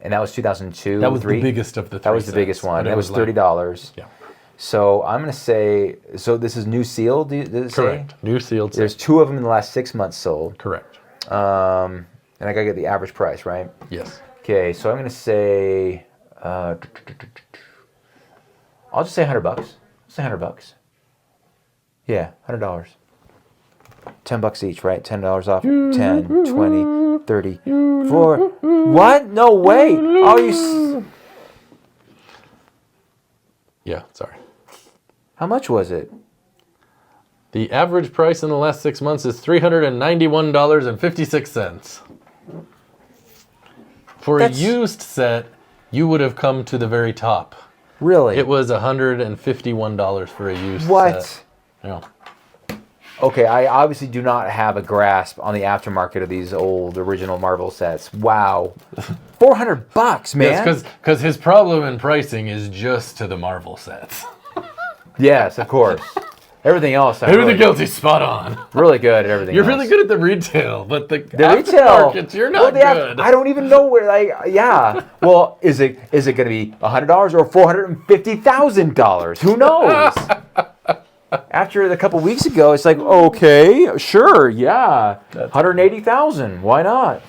[SPEAKER 3] And that was 2002.
[SPEAKER 2] That was
[SPEAKER 3] 3?
[SPEAKER 2] the biggest of the 3
[SPEAKER 3] That was the
[SPEAKER 2] sets,
[SPEAKER 3] biggest one.
[SPEAKER 2] but it
[SPEAKER 3] That was
[SPEAKER 2] like-
[SPEAKER 3] $30.
[SPEAKER 2] Yeah.
[SPEAKER 3] So I'm going to say, so this is new seal, did it say?
[SPEAKER 2] Correct. New sealed set.
[SPEAKER 3] There's 2 of them in the last 6 months sold.
[SPEAKER 2] Correct.
[SPEAKER 3] And I got to get the average price, right?
[SPEAKER 2] Yes.
[SPEAKER 3] Okay, so I'm going to say, I'll just say $100. I'll say $100. Yeah, $100. $10 each, right? $10 off. 10, 20, 30, 4. What? No way. Oh,
[SPEAKER 2] Yeah, sorry.
[SPEAKER 3] How much was it?
[SPEAKER 2] The average price in the last 6 months is $391.56. For
[SPEAKER 3] That's-
[SPEAKER 2] a used set, you would have come to the very top.
[SPEAKER 3] Really?
[SPEAKER 2] It was $151 for a used
[SPEAKER 3] What?
[SPEAKER 2] set. Yeah.
[SPEAKER 3] Okay, I obviously do not have a grasp on the aftermarket of these old original Marvel sets. Wow. $400, man.
[SPEAKER 2] Yes, because his problem in pricing is just to the Marvel sets.
[SPEAKER 3] Yes, of course. Everything else,
[SPEAKER 2] Everything else is spot on.
[SPEAKER 3] really good at everything
[SPEAKER 2] You're
[SPEAKER 3] else.
[SPEAKER 2] really good at the retail, but the
[SPEAKER 3] retail,
[SPEAKER 2] aftermarkets, you're not good.
[SPEAKER 3] I don't even know where. Yeah. Well, is it going to be $100 or $450,000? Who knows? After a couple weeks ago, it's like, okay, sure, yeah, 180,000. Why not?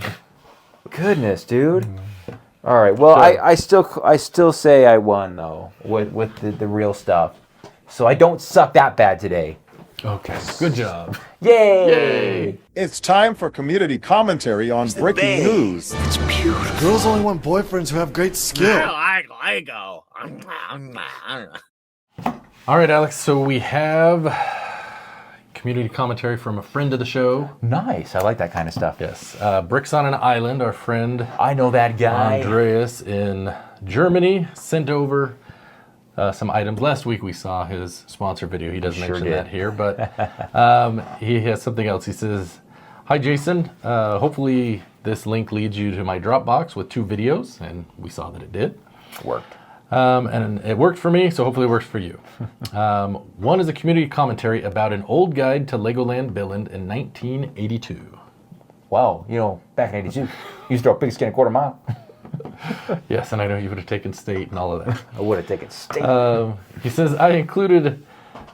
[SPEAKER 3] Goodness, dude. All right. Well,
[SPEAKER 2] Sure.
[SPEAKER 3] I still say I won though with the real stuff. So I don't suck that bad today.
[SPEAKER 2] Okay, good job.
[SPEAKER 3] Yay!
[SPEAKER 7] It's time for community commentary on breaking news.
[SPEAKER 6] It's beautiful.
[SPEAKER 7] Girls only want boyfriends who have great skill.
[SPEAKER 6] I go.
[SPEAKER 2] All right, Alex, so we have community commentary from a friend of the show.
[SPEAKER 3] Nice. I like that kind of stuff.
[SPEAKER 2] Yes, Bricks on an Island, our friend
[SPEAKER 3] I know that guy.
[SPEAKER 2] Andreas in Germany sent over some items. Last week we saw his sponsor video. He doesn't mention
[SPEAKER 3] did.
[SPEAKER 2] that here, but he has something else. He says, "Hi Jason, hopefully this link leads you to my Dropbox with 2 videos," and we saw that it did.
[SPEAKER 3] Worked.
[SPEAKER 2] And it worked for me, so hopefully it works for you. One is a community commentary about an old guide to Legoland Billund in 1982.
[SPEAKER 3] Wow. You know, back in '82, you used to throw a pig skin a quarter mile.
[SPEAKER 2] Yes, and I know you would have taken state and all of that.
[SPEAKER 3] I would have taken steak.
[SPEAKER 2] He says, I included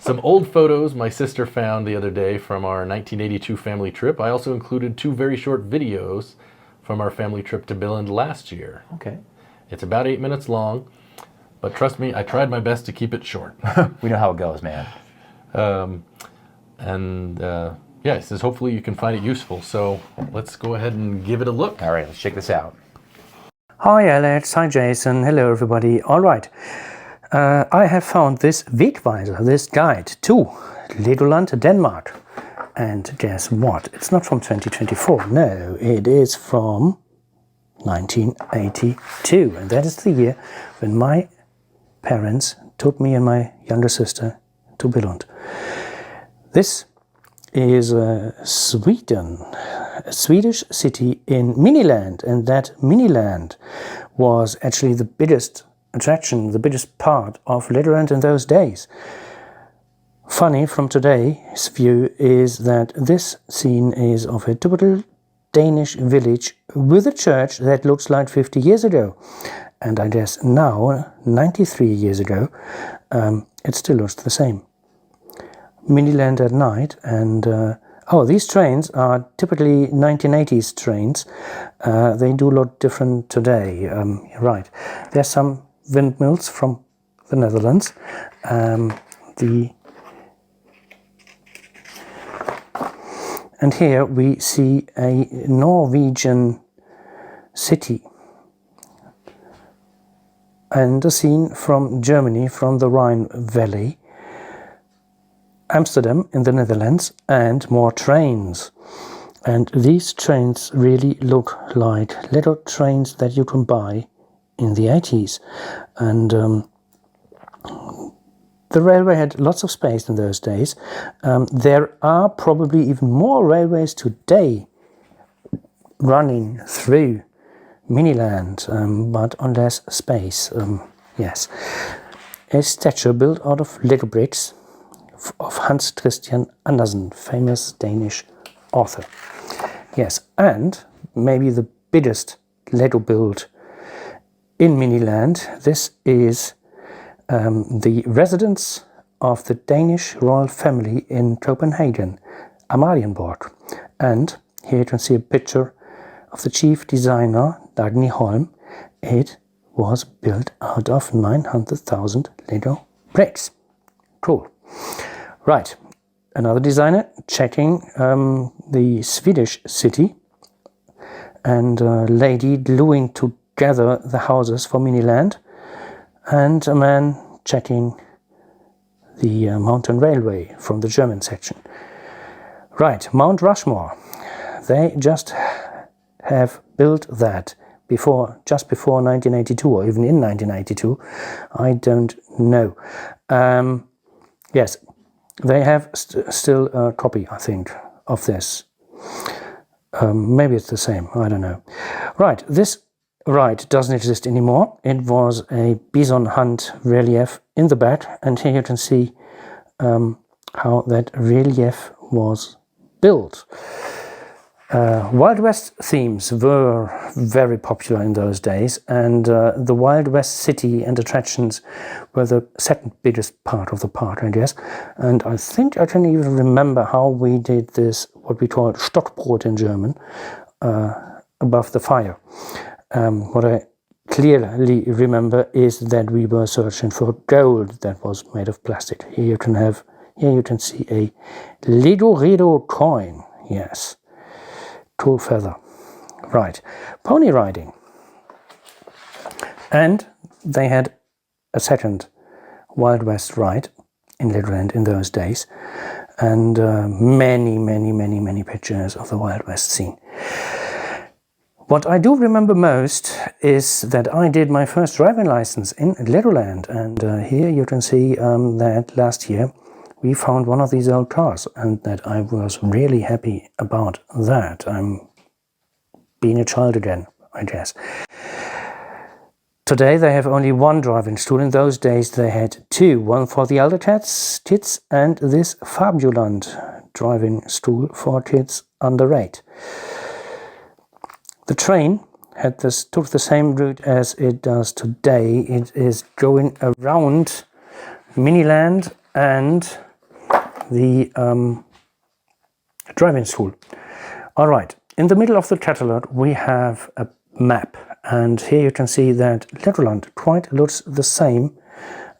[SPEAKER 2] some old photos my sister found the other day from our 1982 family trip. I also included 2 very short videos from our family trip to Billund last year.
[SPEAKER 3] Okay.
[SPEAKER 2] It's about 8 minutes long, but trust me, I tried my best to keep it short.
[SPEAKER 3] We know how it goes, man.
[SPEAKER 2] Yeah, he says, hopefully you can find it useful. So let's go ahead and give it a look.
[SPEAKER 3] All right, let's check this out.
[SPEAKER 8] Hi Alex, hi Jason, hello everybody. All right, I have found this Wegweiser, this guide to Legoland, Denmark. And guess what? It's not from 2024, no, it is from 1982. And that is the year when my parents took me and my younger sister to Billund. This is Sweden, a Swedish city in Miniland, and that Miniland was actually the biggest attraction, the biggest part of Legoland in those days. Funny from today's view is that this scene is of a typical Danish village with a church that looks like 50 years ago. And I guess now, 93 years ago, it still looks the same. Miniland at night, and these trains are typically 1980s trains. They do look different today. Right, there's some windmills from the Netherlands. And here we see a Norwegian city. And a scene from Germany, from the Rhine Valley. Amsterdam in the Netherlands, and more trains. And these trains really look like little trains that you can buy in the 80s. And the railway had lots of space in those days. There are probably even more railways today running through Miniland, but on less space. Yes. A statue built out of Lego bricks of Hans Christian Andersen, famous Danish author. Yes, and maybe the biggest Lego build in Miniland. This is the residence of the Danish royal family in Copenhagen, Amalienborg. And here you can see a picture of the chief designer, Dagny Holm. It was built out of 900,000 Lego bricks. Cool. Right, another designer checking the Swedish city, and a lady gluing together the houses for Miniland, and a man checking the mountain railway from the German section. Right, Mount Rushmore. They just have built that just before 1982, or even in 1982. I don't know. Yes, they have still a copy, I think, of this. Maybe it's the same, I don't know. Right, this ride doesn't exist anymore. It was a bison hunt relief in the back, and here you can see how that relief was built. Wild West themes were very popular in those days, and the Wild West city and attractions were the second biggest part of the park, I guess. And I think I can even remember how we did this, what we call Stockbrot in German, above the fire. What I clearly remember is that we were searching for gold that was made of plastic. Here you can see a Lido coin. Yes. Cool feather. Right. Pony riding. And they had a second Wild West ride in Legoland in those days. And many pictures of the Wild West scene. What I do remember most is that I did my first driving license in Legoland. And here you can see that last year we found one of these old cars, and that I was really happy about that. I'm being a child again, I guess. Today they have only one driving school. In those days they had two, one for the elder kids and this Fabuland driving school for kids under 8. The train took the same route as it does today. It is going around Miniland and the driving school. All right, in the middle of the catalogue we have a map, and here you can see that Legoland quite looks the same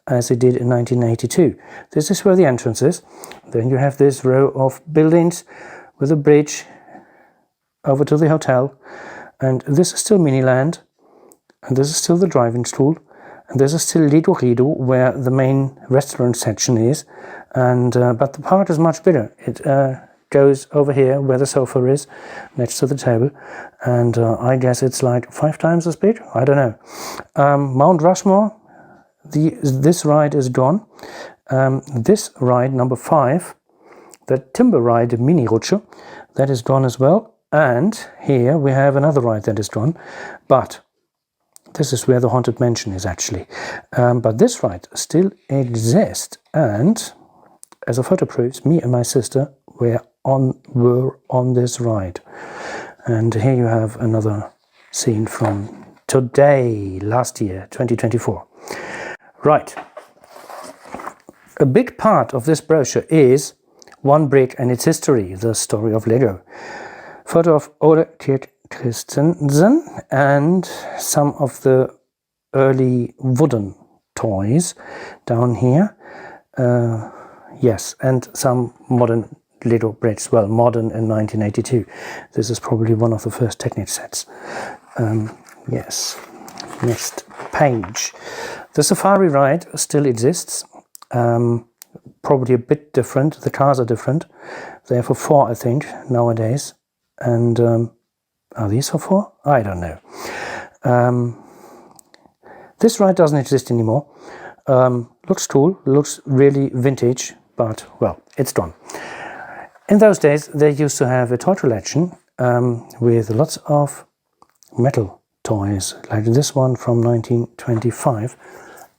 [SPEAKER 8] as it did in 1982. This is where the entrance is. Then you have this row of buildings with a bridge over to the hotel, and this is still Miniland, and this is still the driving school. And this is still Lido Rido, where the main restaurant section is, and but the park is much bigger. It goes over here where the sofa is, next to the table, and I guess it's like 5 times as big. I don't know. Mount Rushmore, this ride is gone. This ride, number 5, the timber ride Mini Rutsche, that is gone as well. And here we have another ride that is gone, but this is where the Haunted Mansion is actually. But this ride still exists, and as a photo proves, me and my sister were on this ride. And here you have another scene from today, last year, 2024. Right. A big part of this brochure is One Brick and Its History, the story of Lego. Photo of Ole Kirk Christensen and some of the early wooden toys down here. Yes, and some modern Lego bricks. Well, modern in 1982. This is probably one of the first Technic sets. Yes. Next page. The Safari ride still exists. Probably a bit different. The cars are different. They're for 4, I think, nowadays. And are these for 4? I don't know. This ride doesn't exist anymore. Looks cool, looks really vintage, but, well, it's gone. In those days, they used to have a toy collection with lots of metal toys, like this one from 1925.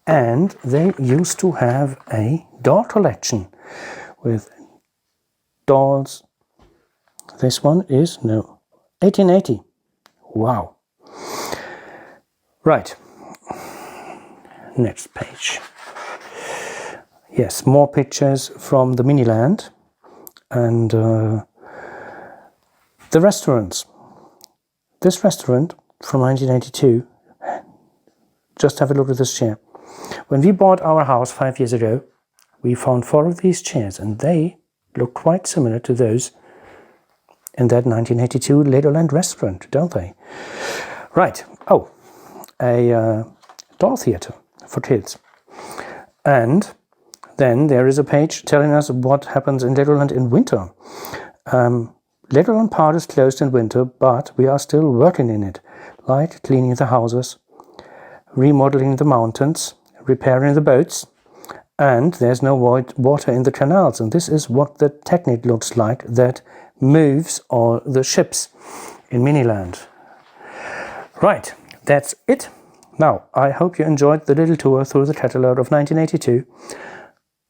[SPEAKER 8] And they used to have a doll collection with dolls. This one is, no, 1880. Wow. Right. Next page. Yes, more pictures from the Miniland. And the restaurants. This restaurant from 1982, just have a look at this chair. When we bought our house 5 years ago, we found 4 of these chairs, and they look quite similar to those in that 1982 Legoland restaurant, don't they? Right. Oh, a doll theater for kids. And then there is a page telling us what happens in Legoland in winter. Legoland Park is closed in winter, but we are still working in it. like cleaning the houses, remodeling the mountains, repairing the boats, and there's no water in the canals. And this is what the Technip looks like that moves all the ships in Miniland. Right, that's it. Now, I hope you enjoyed the little tour through the catalogue of 1982.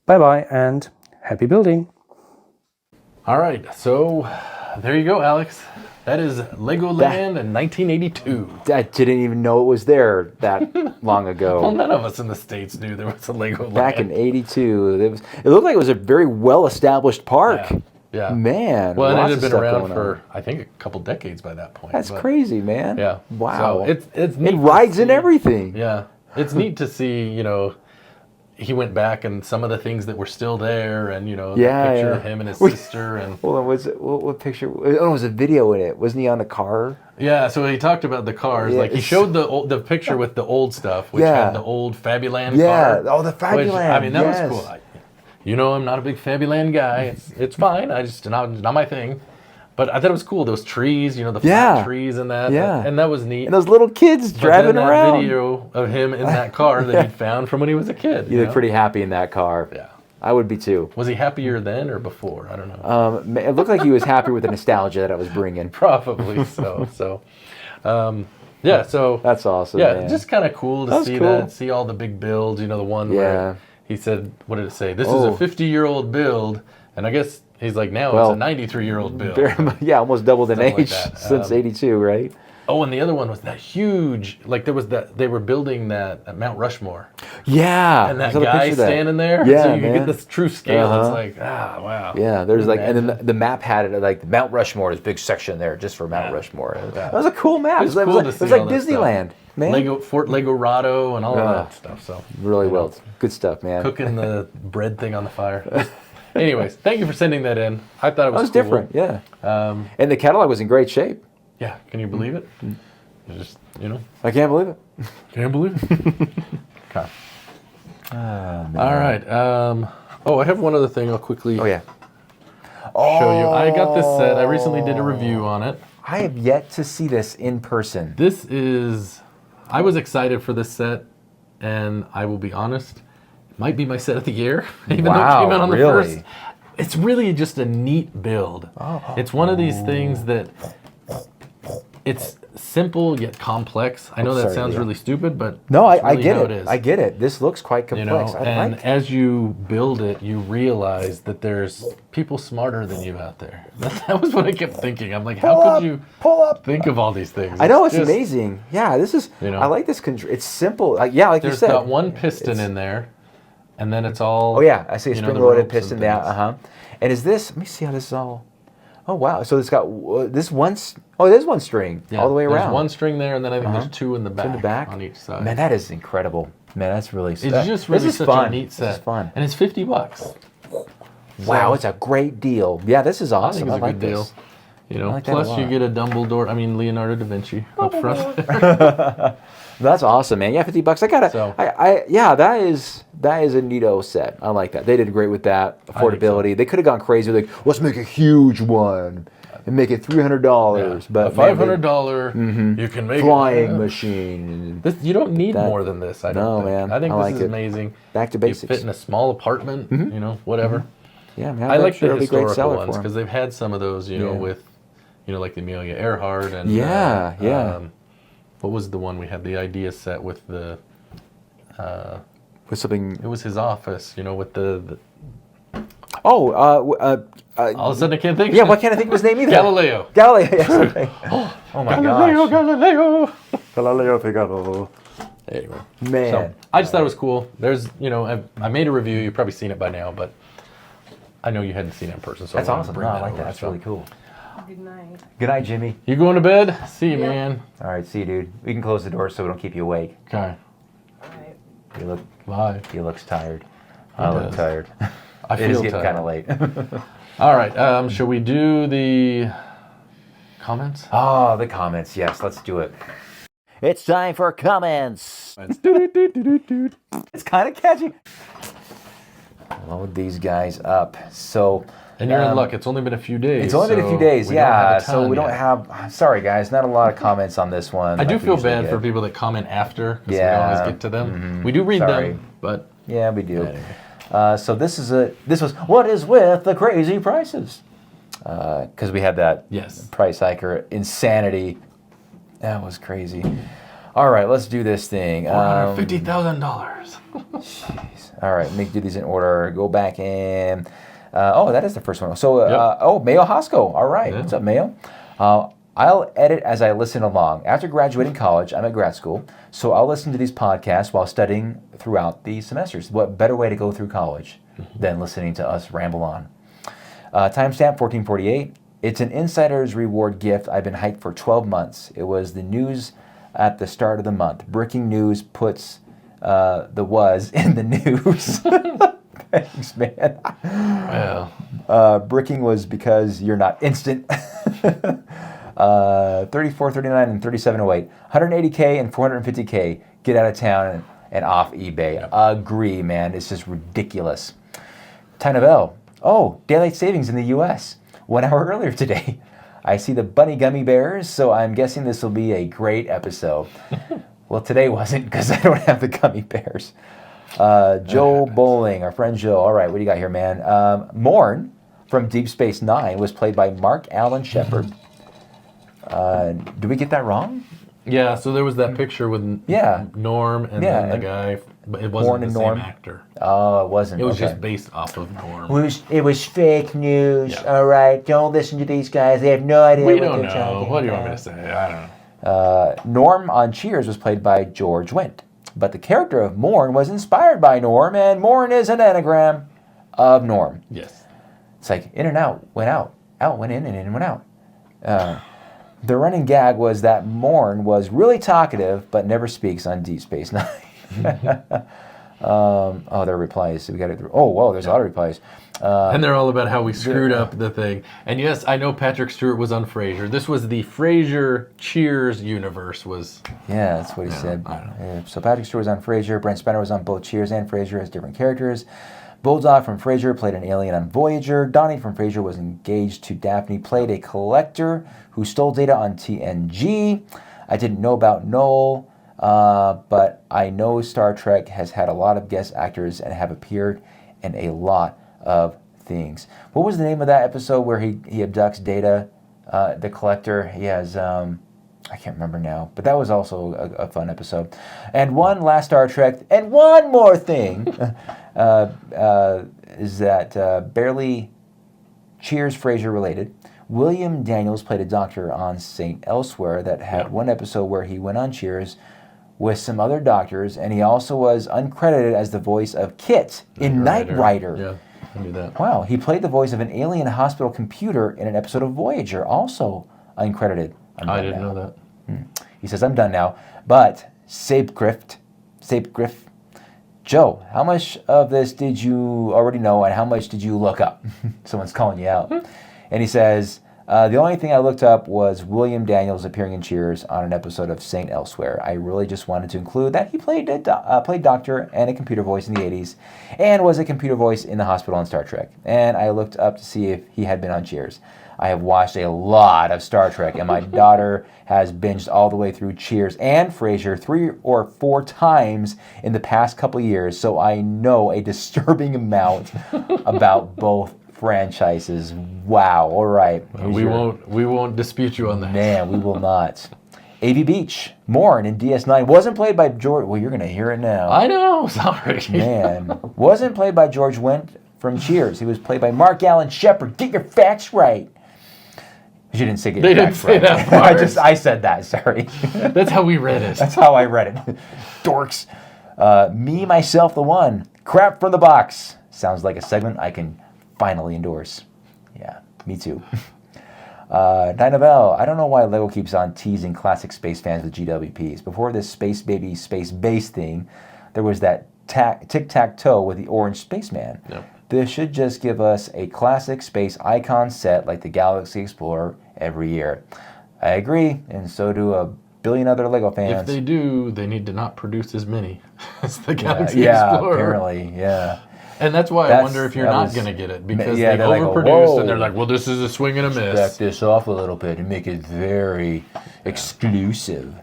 [SPEAKER 8] Bye-bye and happy building.
[SPEAKER 2] All right, so there you go, Alex. That is Legoland in 1982.
[SPEAKER 3] I didn't even know it was there that long ago.
[SPEAKER 2] Well, none of us in the States knew there was a Legoland.
[SPEAKER 3] Back in '82, it looked like it was a very well-established park.
[SPEAKER 2] Yeah.
[SPEAKER 3] Man.
[SPEAKER 2] Well, and
[SPEAKER 3] lots
[SPEAKER 2] it
[SPEAKER 3] of
[SPEAKER 2] had been
[SPEAKER 3] stuff
[SPEAKER 2] around
[SPEAKER 3] going
[SPEAKER 2] for,
[SPEAKER 3] on.
[SPEAKER 2] I think, a couple decades by that point.
[SPEAKER 3] That's
[SPEAKER 2] but,
[SPEAKER 3] crazy, man.
[SPEAKER 2] Yeah.
[SPEAKER 3] Wow.
[SPEAKER 2] So it's neat
[SPEAKER 3] It
[SPEAKER 2] to
[SPEAKER 3] rides and
[SPEAKER 2] see-
[SPEAKER 3] everything.
[SPEAKER 2] Yeah. It's neat to see, you know, he went back and some of the things that were still there and, you know, the
[SPEAKER 3] Yeah,
[SPEAKER 2] picture
[SPEAKER 3] yeah.
[SPEAKER 2] of him and his
[SPEAKER 3] Wait.
[SPEAKER 2] sister and
[SPEAKER 3] Hold on, what picture? Oh, it was a video in it. Wasn't he on a car?
[SPEAKER 2] yeah, so he talked about the cars.
[SPEAKER 3] Yeah,
[SPEAKER 2] Like he
[SPEAKER 3] it's-
[SPEAKER 2] showed the picture with the old stuff, which
[SPEAKER 3] Yeah.
[SPEAKER 2] had the old Fabuland
[SPEAKER 3] Yeah.
[SPEAKER 2] car.
[SPEAKER 3] Oh, the
[SPEAKER 2] Which,
[SPEAKER 3] Fabuland.
[SPEAKER 2] I mean, that
[SPEAKER 3] yes.
[SPEAKER 2] was cool. You know, I'm not a big Fabuland guy. It's fine. I just not my thing. But I thought it was cool. Those trees, you know, the
[SPEAKER 3] Yeah.
[SPEAKER 2] flat trees and that.
[SPEAKER 3] Yeah.
[SPEAKER 2] And that was neat.
[SPEAKER 3] And those little kids
[SPEAKER 2] But
[SPEAKER 3] driving
[SPEAKER 2] then that
[SPEAKER 3] around.
[SPEAKER 2] video of him in that car that he'd found from when he was a kid.
[SPEAKER 3] You look pretty happy in that car.
[SPEAKER 2] Yeah.
[SPEAKER 3] I would be too.
[SPEAKER 2] Was he happier then or before? I don't know.
[SPEAKER 3] It looked like he was happy with the nostalgia that I was bringing.
[SPEAKER 2] Probably so. Yeah. So
[SPEAKER 3] That's awesome.
[SPEAKER 2] yeah,
[SPEAKER 3] man.
[SPEAKER 2] just kind of cool to
[SPEAKER 3] That's
[SPEAKER 2] see
[SPEAKER 3] cool.
[SPEAKER 2] that, see all the big builds. You know, the one
[SPEAKER 3] Yeah.
[SPEAKER 2] where he said, "What did it say? This is
[SPEAKER 3] Oh.
[SPEAKER 2] a 50-year-old build," and I guess he's like, "Now
[SPEAKER 3] Well,
[SPEAKER 2] it's a 93-year-old build."
[SPEAKER 3] yeah, almost doubled in
[SPEAKER 2] Something like
[SPEAKER 3] age
[SPEAKER 2] that.
[SPEAKER 3] since '82, right?
[SPEAKER 2] Oh, and the other one was that huge. Like there was that they were building that at Mount Rushmore,
[SPEAKER 3] Yeah.
[SPEAKER 2] and that
[SPEAKER 3] I saw the
[SPEAKER 2] guy
[SPEAKER 3] picture of that.
[SPEAKER 2] standing there.
[SPEAKER 3] Yeah,
[SPEAKER 2] so you
[SPEAKER 3] man.
[SPEAKER 2] get this true scale. It's
[SPEAKER 3] Uh-huh.
[SPEAKER 2] like, wow.
[SPEAKER 3] Yeah, there's like, and then
[SPEAKER 2] Imagine.
[SPEAKER 3] the map had it like Mount Rushmore. There's a big section there just for Mount Rushmore.
[SPEAKER 2] Yeah.
[SPEAKER 3] That was a cool map.
[SPEAKER 2] It's
[SPEAKER 3] It was
[SPEAKER 2] cool
[SPEAKER 3] like,
[SPEAKER 2] to
[SPEAKER 3] it was
[SPEAKER 2] see
[SPEAKER 3] like
[SPEAKER 2] all that stuff.
[SPEAKER 3] Disneyland, man.
[SPEAKER 2] Fort Legorado and all of
[SPEAKER 3] Yeah.
[SPEAKER 2] that stuff. So
[SPEAKER 3] Really
[SPEAKER 2] you know,
[SPEAKER 3] well. Good stuff, man.
[SPEAKER 2] cooking the bread thing on the fire. Anyways, thank you for sending that in. I thought it
[SPEAKER 3] That
[SPEAKER 2] was
[SPEAKER 3] was
[SPEAKER 2] cool.
[SPEAKER 3] different, yeah. And the catalog was in great shape.
[SPEAKER 2] Yeah, can you believe it?
[SPEAKER 3] Mm-hmm.
[SPEAKER 2] You just, you know,
[SPEAKER 3] I can't believe it.
[SPEAKER 2] can't believe it. Okay. All right. I have one other thing I'll quickly
[SPEAKER 3] Oh yeah.
[SPEAKER 2] show you. I got this set. I recently did a review on it.
[SPEAKER 3] I have yet to see this in person.
[SPEAKER 2] This is, I was excited for this set, and I will be honest, it might be my set of the year, even though it
[SPEAKER 3] Wow,
[SPEAKER 2] came out on the
[SPEAKER 3] really?
[SPEAKER 2] first. It's really just a neat build. It's one of these things that it's simple yet complex. I know that
[SPEAKER 3] sorry,
[SPEAKER 2] sounds
[SPEAKER 3] Leo.
[SPEAKER 2] really stupid, but
[SPEAKER 3] No,
[SPEAKER 2] it's
[SPEAKER 3] I
[SPEAKER 2] really
[SPEAKER 3] get
[SPEAKER 2] how
[SPEAKER 3] it.
[SPEAKER 2] is.
[SPEAKER 3] I get it. This looks quite
[SPEAKER 2] You know,
[SPEAKER 3] complex. I
[SPEAKER 2] and
[SPEAKER 3] like it.
[SPEAKER 2] as you build it, you realize that there's people smarter than you out there. That was what I kept thinking. I'm like, how could you
[SPEAKER 3] Pull up.
[SPEAKER 2] think of all these things?
[SPEAKER 3] I know it's
[SPEAKER 2] just-
[SPEAKER 3] amazing. Yeah, this is.
[SPEAKER 2] You know.
[SPEAKER 3] I like this. It's simple. Like you
[SPEAKER 2] There's
[SPEAKER 3] said.
[SPEAKER 2] got one piston
[SPEAKER 3] it's-
[SPEAKER 2] in there, and then it's all.
[SPEAKER 3] Oh yeah, I see a
[SPEAKER 2] you know, the
[SPEAKER 3] spring-loaded
[SPEAKER 2] ropes and
[SPEAKER 3] piston. Yeah,
[SPEAKER 2] things.
[SPEAKER 3] And is this? Let me see how this is all. Oh wow! So it's got this one. Oh, there's one string
[SPEAKER 2] Yeah,
[SPEAKER 3] all the way around.
[SPEAKER 2] There's one string there, and then I think there's two in the back,
[SPEAKER 3] in the back
[SPEAKER 2] on each side.
[SPEAKER 3] Man, that is incredible. Man, that's really.
[SPEAKER 2] it's just really
[SPEAKER 3] this is
[SPEAKER 2] such
[SPEAKER 3] fun.
[SPEAKER 2] a neat set.
[SPEAKER 3] This is fun.
[SPEAKER 2] and it's $50.
[SPEAKER 3] Wow, it's a great deal. Yeah, this is
[SPEAKER 2] I
[SPEAKER 3] awesome.
[SPEAKER 2] think it's a
[SPEAKER 3] like
[SPEAKER 2] good deal.
[SPEAKER 3] this.
[SPEAKER 2] You know,
[SPEAKER 3] like that a
[SPEAKER 2] plus you
[SPEAKER 3] lot.
[SPEAKER 2] get a Dumbledore. I mean Leonardo da Vinci up front.
[SPEAKER 3] That's awesome, man. Yeah, $50. I gotta.
[SPEAKER 2] So-
[SPEAKER 3] Yeah, that is a neato set. I like that. They did great with that affordability. They could have gone crazy. Like, let's make a huge one and make it $300. But
[SPEAKER 2] a $500, you can make
[SPEAKER 3] flying
[SPEAKER 2] it.
[SPEAKER 3] machine.
[SPEAKER 2] This, you don't need
[SPEAKER 3] That-
[SPEAKER 2] more than this. I don't
[SPEAKER 3] No,
[SPEAKER 2] think.
[SPEAKER 3] man.
[SPEAKER 2] I think
[SPEAKER 3] I
[SPEAKER 2] this
[SPEAKER 3] like
[SPEAKER 2] is
[SPEAKER 3] it.
[SPEAKER 2] amazing.
[SPEAKER 3] Back to
[SPEAKER 2] You
[SPEAKER 3] basics.
[SPEAKER 2] fit in a small apartment. You know, whatever.
[SPEAKER 3] Yeah, man.
[SPEAKER 2] I like
[SPEAKER 3] sure
[SPEAKER 2] the
[SPEAKER 3] it'll be a great
[SPEAKER 2] historical
[SPEAKER 3] seller
[SPEAKER 2] ones
[SPEAKER 3] for 'em.
[SPEAKER 2] because they've had some of those. You know,
[SPEAKER 3] Yeah.
[SPEAKER 2] with like the Amelia Earhart and
[SPEAKER 3] Yeah, yeah.
[SPEAKER 2] what was the one we had the idea set with the?
[SPEAKER 3] With something.
[SPEAKER 2] It was his office. You know, with the
[SPEAKER 3] Oh,
[SPEAKER 2] all of a sudden I can't think.
[SPEAKER 3] yeah. Why can't I think of his name either?
[SPEAKER 2] Galileo.
[SPEAKER 3] Galileo. Yes. Okay. Oh my gosh.
[SPEAKER 2] Galileo.
[SPEAKER 3] Galileo Figaro.
[SPEAKER 2] Anyway,
[SPEAKER 3] Man.
[SPEAKER 2] so I just thought it was cool. There's, I made a review. You've probably seen it by now, but I know you hadn't seen it in person. So
[SPEAKER 3] That's
[SPEAKER 2] I wanted to
[SPEAKER 3] awesome.
[SPEAKER 2] bring
[SPEAKER 3] No, I
[SPEAKER 2] that
[SPEAKER 3] like
[SPEAKER 2] over,
[SPEAKER 3] that. That's
[SPEAKER 2] so.
[SPEAKER 3] really cool.
[SPEAKER 9] Good night.
[SPEAKER 3] Good night, Jimmy.
[SPEAKER 2] You going to bed? See you, man.
[SPEAKER 3] All right, see you, dude. We can close the door so we don't keep you awake.
[SPEAKER 2] Okay.
[SPEAKER 9] Alright.
[SPEAKER 3] You look.
[SPEAKER 2] Bye.
[SPEAKER 3] He looks tired. I look
[SPEAKER 2] does.
[SPEAKER 3] tired.
[SPEAKER 2] I
[SPEAKER 3] It is
[SPEAKER 2] feel
[SPEAKER 3] getting kind of
[SPEAKER 2] tired.
[SPEAKER 3] late.
[SPEAKER 2] All right. Shall we do the comments?
[SPEAKER 3] Oh, the comments. Yes, let's do it. It's time for comments. It's kind of catchy. Load these guys up. So,
[SPEAKER 2] And you're in luck. It's only been a few days.
[SPEAKER 3] It's only been a few
[SPEAKER 2] so
[SPEAKER 3] days,
[SPEAKER 2] we don't have
[SPEAKER 3] yeah.
[SPEAKER 2] a
[SPEAKER 3] So we
[SPEAKER 2] ton
[SPEAKER 3] don't
[SPEAKER 2] yet.
[SPEAKER 3] have. Sorry, guys, not a lot of comments on this one.
[SPEAKER 2] I do
[SPEAKER 3] like we
[SPEAKER 2] feel
[SPEAKER 3] usually
[SPEAKER 2] bad
[SPEAKER 3] get.
[SPEAKER 2] for people that comment after, because
[SPEAKER 3] Yeah.
[SPEAKER 2] we always get to them. We do read
[SPEAKER 3] Sorry.
[SPEAKER 2] them, but
[SPEAKER 3] Yeah, we do.
[SPEAKER 2] Anyway.
[SPEAKER 3] So this was what is with the crazy prices? Because we had that
[SPEAKER 2] Yes.
[SPEAKER 3] price hiker insanity. That was crazy. All right, let's do this thing.
[SPEAKER 2] $450,000.
[SPEAKER 3] All right, let me do these in order. Go back in. That is the first one. So,
[SPEAKER 2] Yep.
[SPEAKER 3] Mayo Hosco. All right.
[SPEAKER 2] Yeah.
[SPEAKER 3] What's up, Mayo? I'll edit as I listen along. After graduating college, I'm at grad school, so I'll listen to these podcasts while studying throughout the semesters. What better way to go through college than listening to us ramble on? Timestamp 1448. It's an insider's reward gift. I've been hyped for 12 months. It was the news at the start of the month. Breaking news puts the was in the news. Thanks, man.
[SPEAKER 2] Well,
[SPEAKER 3] Bricking was because you're not instant. 34, 39, and 3708. 180K and 450K. Get out of town and off eBay. Agree, man. It's just ridiculous. Tynavel. Oh, daylight savings in the U.S. 1 hour earlier today. I see the bunny gummy bears, so I'm guessing this will be a great episode. Well, today wasn't because I don't have the gummy bears. Joe Bowling, our friend Joe. All right, what do you got here, man? Morn from Deep Space Nine was played by Mark Allen Shepard. Did we get that wrong?
[SPEAKER 2] yeah, so there was that picture with
[SPEAKER 3] Yeah.
[SPEAKER 2] Norm and
[SPEAKER 3] Yeah,
[SPEAKER 2] then the
[SPEAKER 3] and
[SPEAKER 2] guy, but it
[SPEAKER 3] Morn
[SPEAKER 2] wasn't the
[SPEAKER 3] and
[SPEAKER 2] same
[SPEAKER 3] Norm.
[SPEAKER 2] actor.
[SPEAKER 3] Oh, it wasn't.
[SPEAKER 2] It was
[SPEAKER 3] okay.
[SPEAKER 2] just based off of Norm.
[SPEAKER 3] It was fake news.
[SPEAKER 2] Yeah.
[SPEAKER 3] All right, don't listen to these guys. They have no idea
[SPEAKER 2] We
[SPEAKER 3] what
[SPEAKER 2] don't
[SPEAKER 3] they're
[SPEAKER 2] know.
[SPEAKER 3] talking
[SPEAKER 2] What do you want me
[SPEAKER 3] about.
[SPEAKER 2] to say? I don't know.
[SPEAKER 3] Norm on Cheers was played by George Wendt, but the character of Morn was inspired by Norm, and Morn is an anagram of Norm.
[SPEAKER 2] Yes.
[SPEAKER 3] It's like in and out, went out, out went in, and in went out. The running gag was that Morn was really talkative, but never speaks on Deep Space Nine. There are replies. We got it. Oh, whoa, there's a lot of replies.
[SPEAKER 2] And they're all about how we screwed up the thing. And yes, I know Patrick Stewart was on Frasier. This was the Frasier Cheers universe. Was
[SPEAKER 3] Yeah, that's what he said.
[SPEAKER 2] I don't know.
[SPEAKER 3] So Patrick Stewart was on Frasier. Brent Spiner was on both Cheers and Frasier as different characters. Bulldog from Frasier played an alien on Voyager. Donnie from Frasier was engaged to Daphne, played a collector who stole data on TNG. I didn't know about Noel, but I know Star Trek has had a lot of guest actors and have appeared in a lot of things. What was the name of that episode where he abducts Data, the collector? He has... I can't remember now, but that was also a fun episode. And one last Star Trek, and one more thing is that barely Cheers Frasier related. William Daniels played a doctor on St. Elsewhere that had one episode where he went on Cheers with some other doctors, and he also was uncredited as the voice of Kit in Knight Rider.
[SPEAKER 2] Yeah, I knew that.
[SPEAKER 3] Wow, he played the voice of an alien hospital computer in an episode of Voyager, also uncredited.
[SPEAKER 2] I didn't know that.
[SPEAKER 3] He says, I'm done now. But, Sapegrift, Joe, how much of this did you already know and how much did you look up? Someone's calling you out. And he says, the only thing I looked up was William Daniels appearing in Cheers on an episode of St. Elsewhere. I really just wanted to include that he played doctor and a computer voice in the 80s and was a computer voice in the hospital on Star Trek. And I looked up to see if he had been on Cheers. I have watched a lot of Star Trek, and my daughter has binged all the way through Cheers and Frasier 3 or 4 times in the past couple years, so I know a disturbing amount about both franchises. Wow, all right.
[SPEAKER 2] We won't dispute you on that.
[SPEAKER 3] Man, we will not. A.V. Beach, Morn in DS9, wasn't played by George... Well, you're going to hear it now.
[SPEAKER 2] I know, sorry.
[SPEAKER 3] Man, wasn't played by George Wendt from Cheers. He was played by Mark Allen Shepard. Get your facts right. You didn't say get
[SPEAKER 2] They
[SPEAKER 3] your
[SPEAKER 2] didn't
[SPEAKER 3] facts
[SPEAKER 2] say
[SPEAKER 3] right.
[SPEAKER 2] that part.
[SPEAKER 3] I said that, sorry.
[SPEAKER 2] That's how we read it.
[SPEAKER 3] That's how I read it. Dorks. Me, myself, the one. Crap from the box. Sounds like a segment I can finally endorse. Yeah, me too. Dynavel, I don't know why LEGO keeps on teasing classic space fans with GWPs. Before this Space Baby Space Base thing, there was that tic-tac-toe with the orange spaceman.
[SPEAKER 2] Yep.
[SPEAKER 3] This should just give us a classic space icon set like the Galaxy Explorer every year. I agree, and so do a billion other LEGO fans.
[SPEAKER 2] If they do, they need to not produce as many as the Galaxy
[SPEAKER 3] Yeah,
[SPEAKER 2] Explorer.
[SPEAKER 3] apparently, yeah.
[SPEAKER 2] And that's why I
[SPEAKER 3] That's-
[SPEAKER 2] wonder if you're
[SPEAKER 3] that
[SPEAKER 2] not
[SPEAKER 3] was-
[SPEAKER 2] going to get it because
[SPEAKER 3] yeah,
[SPEAKER 2] they
[SPEAKER 3] they're like,
[SPEAKER 2] overproduced
[SPEAKER 3] "Whoa,
[SPEAKER 2] and they're like, well, this is a swing and a
[SPEAKER 3] back
[SPEAKER 2] miss.
[SPEAKER 3] this off a little bit and make it very exclusive.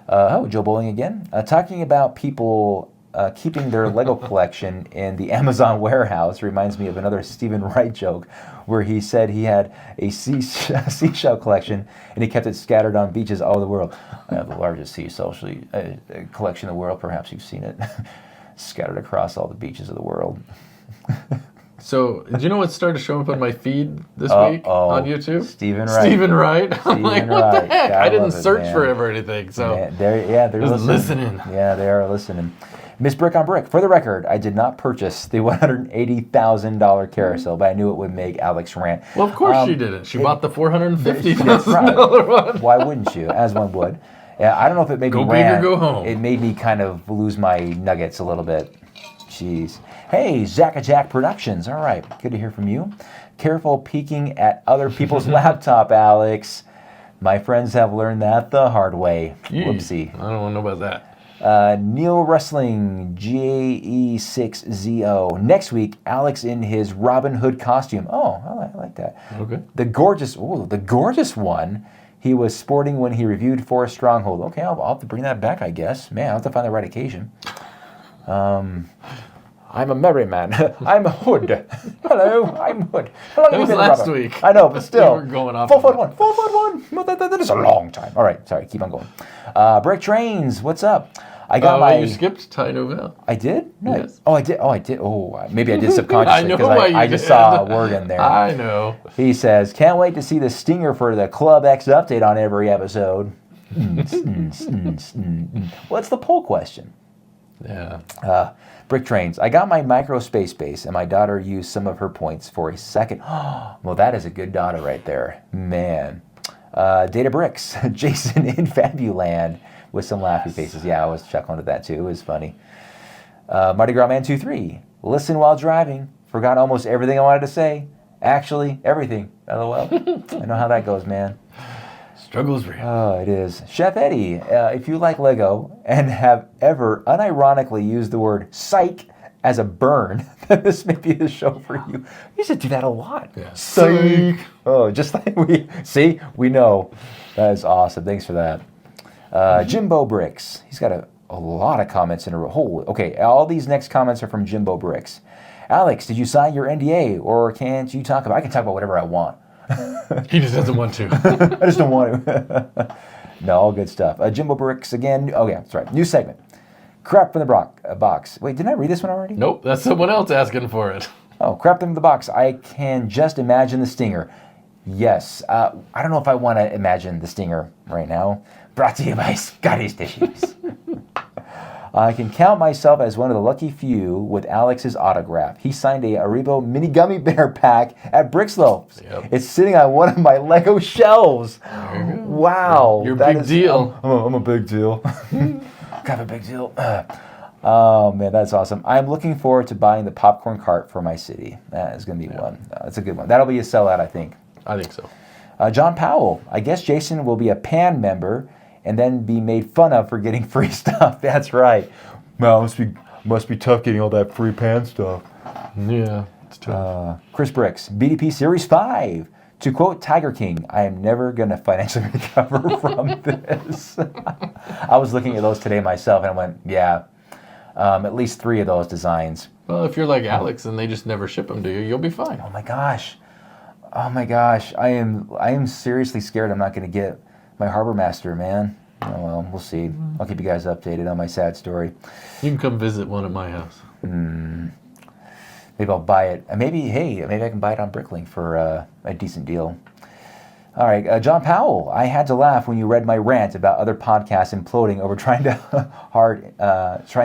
[SPEAKER 3] Joe Bowling again. Talking about people keeping their Lego collection in the Amazon warehouse reminds me of another Stephen Wright joke where he said he had a seashell collection and he kept it scattered on beaches all over the world. I have the largest seashell collection in the world. Perhaps you've seen it. Scattered across all the beaches of the world.
[SPEAKER 2] So, do you know what started showing up on my feed this week
[SPEAKER 3] Uh-oh.
[SPEAKER 2] on YouTube?
[SPEAKER 3] Stephen Wright.
[SPEAKER 2] Stephen Wright. I'm like,
[SPEAKER 3] Stephen
[SPEAKER 2] what the
[SPEAKER 3] Wright.
[SPEAKER 2] heck?
[SPEAKER 3] Gotta
[SPEAKER 2] I didn't
[SPEAKER 3] love it,
[SPEAKER 2] search
[SPEAKER 3] man.
[SPEAKER 2] for him or anything. So,
[SPEAKER 3] Man, they're
[SPEAKER 2] Just listening.
[SPEAKER 3] Yeah, they are listening. Miss Brick on Brick. For the record, I did not purchase the $180,000 carousel, but I knew it would make Alex rant.
[SPEAKER 2] well, of course she didn't. She bought the $450,000
[SPEAKER 3] That's right.
[SPEAKER 2] one.
[SPEAKER 3] Why wouldn't you? As one would. Yeah, I don't know if it made
[SPEAKER 2] Go
[SPEAKER 3] me
[SPEAKER 2] big or
[SPEAKER 3] rant.
[SPEAKER 2] go home.
[SPEAKER 3] It made me kind of lose my nuggets a little bit. Jeez. Hey, Zack Jack Productions. All right, good to hear from you. Careful peeking at other people's laptop, Alex. My friends have learned that the hard way. Whoopsie.
[SPEAKER 2] I don't want to know about that.
[SPEAKER 3] Neil Wrestling JE6ZO. Next week, Alex in his Robin Hood costume. Oh, I like that.
[SPEAKER 2] Okay.
[SPEAKER 3] The gorgeous one he was sporting when he reviewed Forest Stronghold. Okay, I'll have to bring that back, I guess. Man, I'll have to find the right occasion. I'm a merry man. I'm Hood. Hello, I'm Hood. How long
[SPEAKER 2] That
[SPEAKER 3] have you
[SPEAKER 2] was
[SPEAKER 3] been,
[SPEAKER 2] last
[SPEAKER 3] Robert?
[SPEAKER 2] week.
[SPEAKER 3] I know, but still.
[SPEAKER 2] We were going off
[SPEAKER 3] 4-4-1. 4-4-1. Well, that is a long time. All right, sorry, keep on going. Break Trains, what's up? I got my.
[SPEAKER 2] You skipped Ty Novell.
[SPEAKER 3] I did? No.
[SPEAKER 2] Yes.
[SPEAKER 3] I did. Oh, maybe I did subconsciously
[SPEAKER 2] I know
[SPEAKER 3] because
[SPEAKER 2] why you
[SPEAKER 3] I just
[SPEAKER 2] did.
[SPEAKER 3] saw a word in there.
[SPEAKER 2] I know.
[SPEAKER 3] He says, "Can't wait to see the stinger for the Club X update on every episode." What's the poll question?
[SPEAKER 2] Yeah.
[SPEAKER 3] Brick Trains. I got my microspace base, and my daughter used some of her points for a second. Well, that is a good daughter right there, man. Data Bricks. Jason in Fabuland with some laughy faces. Yeah, I was chuckling at that too. It was funny. Mardi Gras Man 23. Listen while driving. Forgot almost everything I wanted to say. Actually, everything. LOL. I know how that goes, man.
[SPEAKER 2] Struggle is real.
[SPEAKER 3] Oh, it is. Chef Eddie, if you like Lego and have ever unironically used the word psych as a burn, then this may be the show for you. You should do that a lot.
[SPEAKER 2] Yeah.
[SPEAKER 3] Psych. Oh, just like we know. That is awesome. Thanks for that. Jimbo Bricks. He's got a lot of comments in a row. Okay, all these next comments are from Jimbo Bricks. Alex, did you sign your NDA or can't you talk about? I can talk about whatever I want.
[SPEAKER 2] He just doesn't want to.
[SPEAKER 3] I just don't want to. No, all good stuff. Jimbo Bricks again. Oh, yeah, that's right. New segment. Crap from the box. Wait, didn't I read this one already?
[SPEAKER 2] Nope, that's someone else asking for it.
[SPEAKER 3] Oh, crap from the box. I can just imagine the stinger. Yes. I don't know if I want to imagine the stinger right now. Brought to you by Scotty's Tissues. I can count myself as one of the lucky few with Alex's autograph. He signed a Aribo mini gummy bear pack at Brickslopes.
[SPEAKER 2] Yep.
[SPEAKER 3] It's sitting on one of my Lego shelves. Wow.
[SPEAKER 2] You're a
[SPEAKER 3] that
[SPEAKER 2] big
[SPEAKER 3] is-
[SPEAKER 2] deal.
[SPEAKER 3] I'm a big deal. Kind of a big deal. Oh, man, that's awesome. I'm looking forward to buying the popcorn cart for my city. That is going to be one. That's a good one. That'll be a sellout, I think.
[SPEAKER 2] I think so.
[SPEAKER 3] John Powell. I guess Jason will be a PAN member and then be made fun of for getting free stuff. That's right. Well, must be tough getting all that free PAN stuff.
[SPEAKER 2] Yeah, it's tough.
[SPEAKER 3] Chris Bricks, BDP Series 5. To quote Tiger King, I am never going to financially recover from this. I was looking at those today myself and I went, yeah, at least 3 of those designs.
[SPEAKER 2] Well, if you're like Alex and they just never ship them to you, you'll be fine.
[SPEAKER 3] Oh my gosh. I am seriously scared I'm not going to get my Harbor Master, man. Oh well, we'll see. I'll keep you guys updated on my sad story.
[SPEAKER 2] You can come visit one at my house.
[SPEAKER 3] Maybe I'll buy it. Maybe I can buy it on Bricklink for a decent deal. All right, John Powell. I had to laugh when you read my rant about other podcasts imploding over trying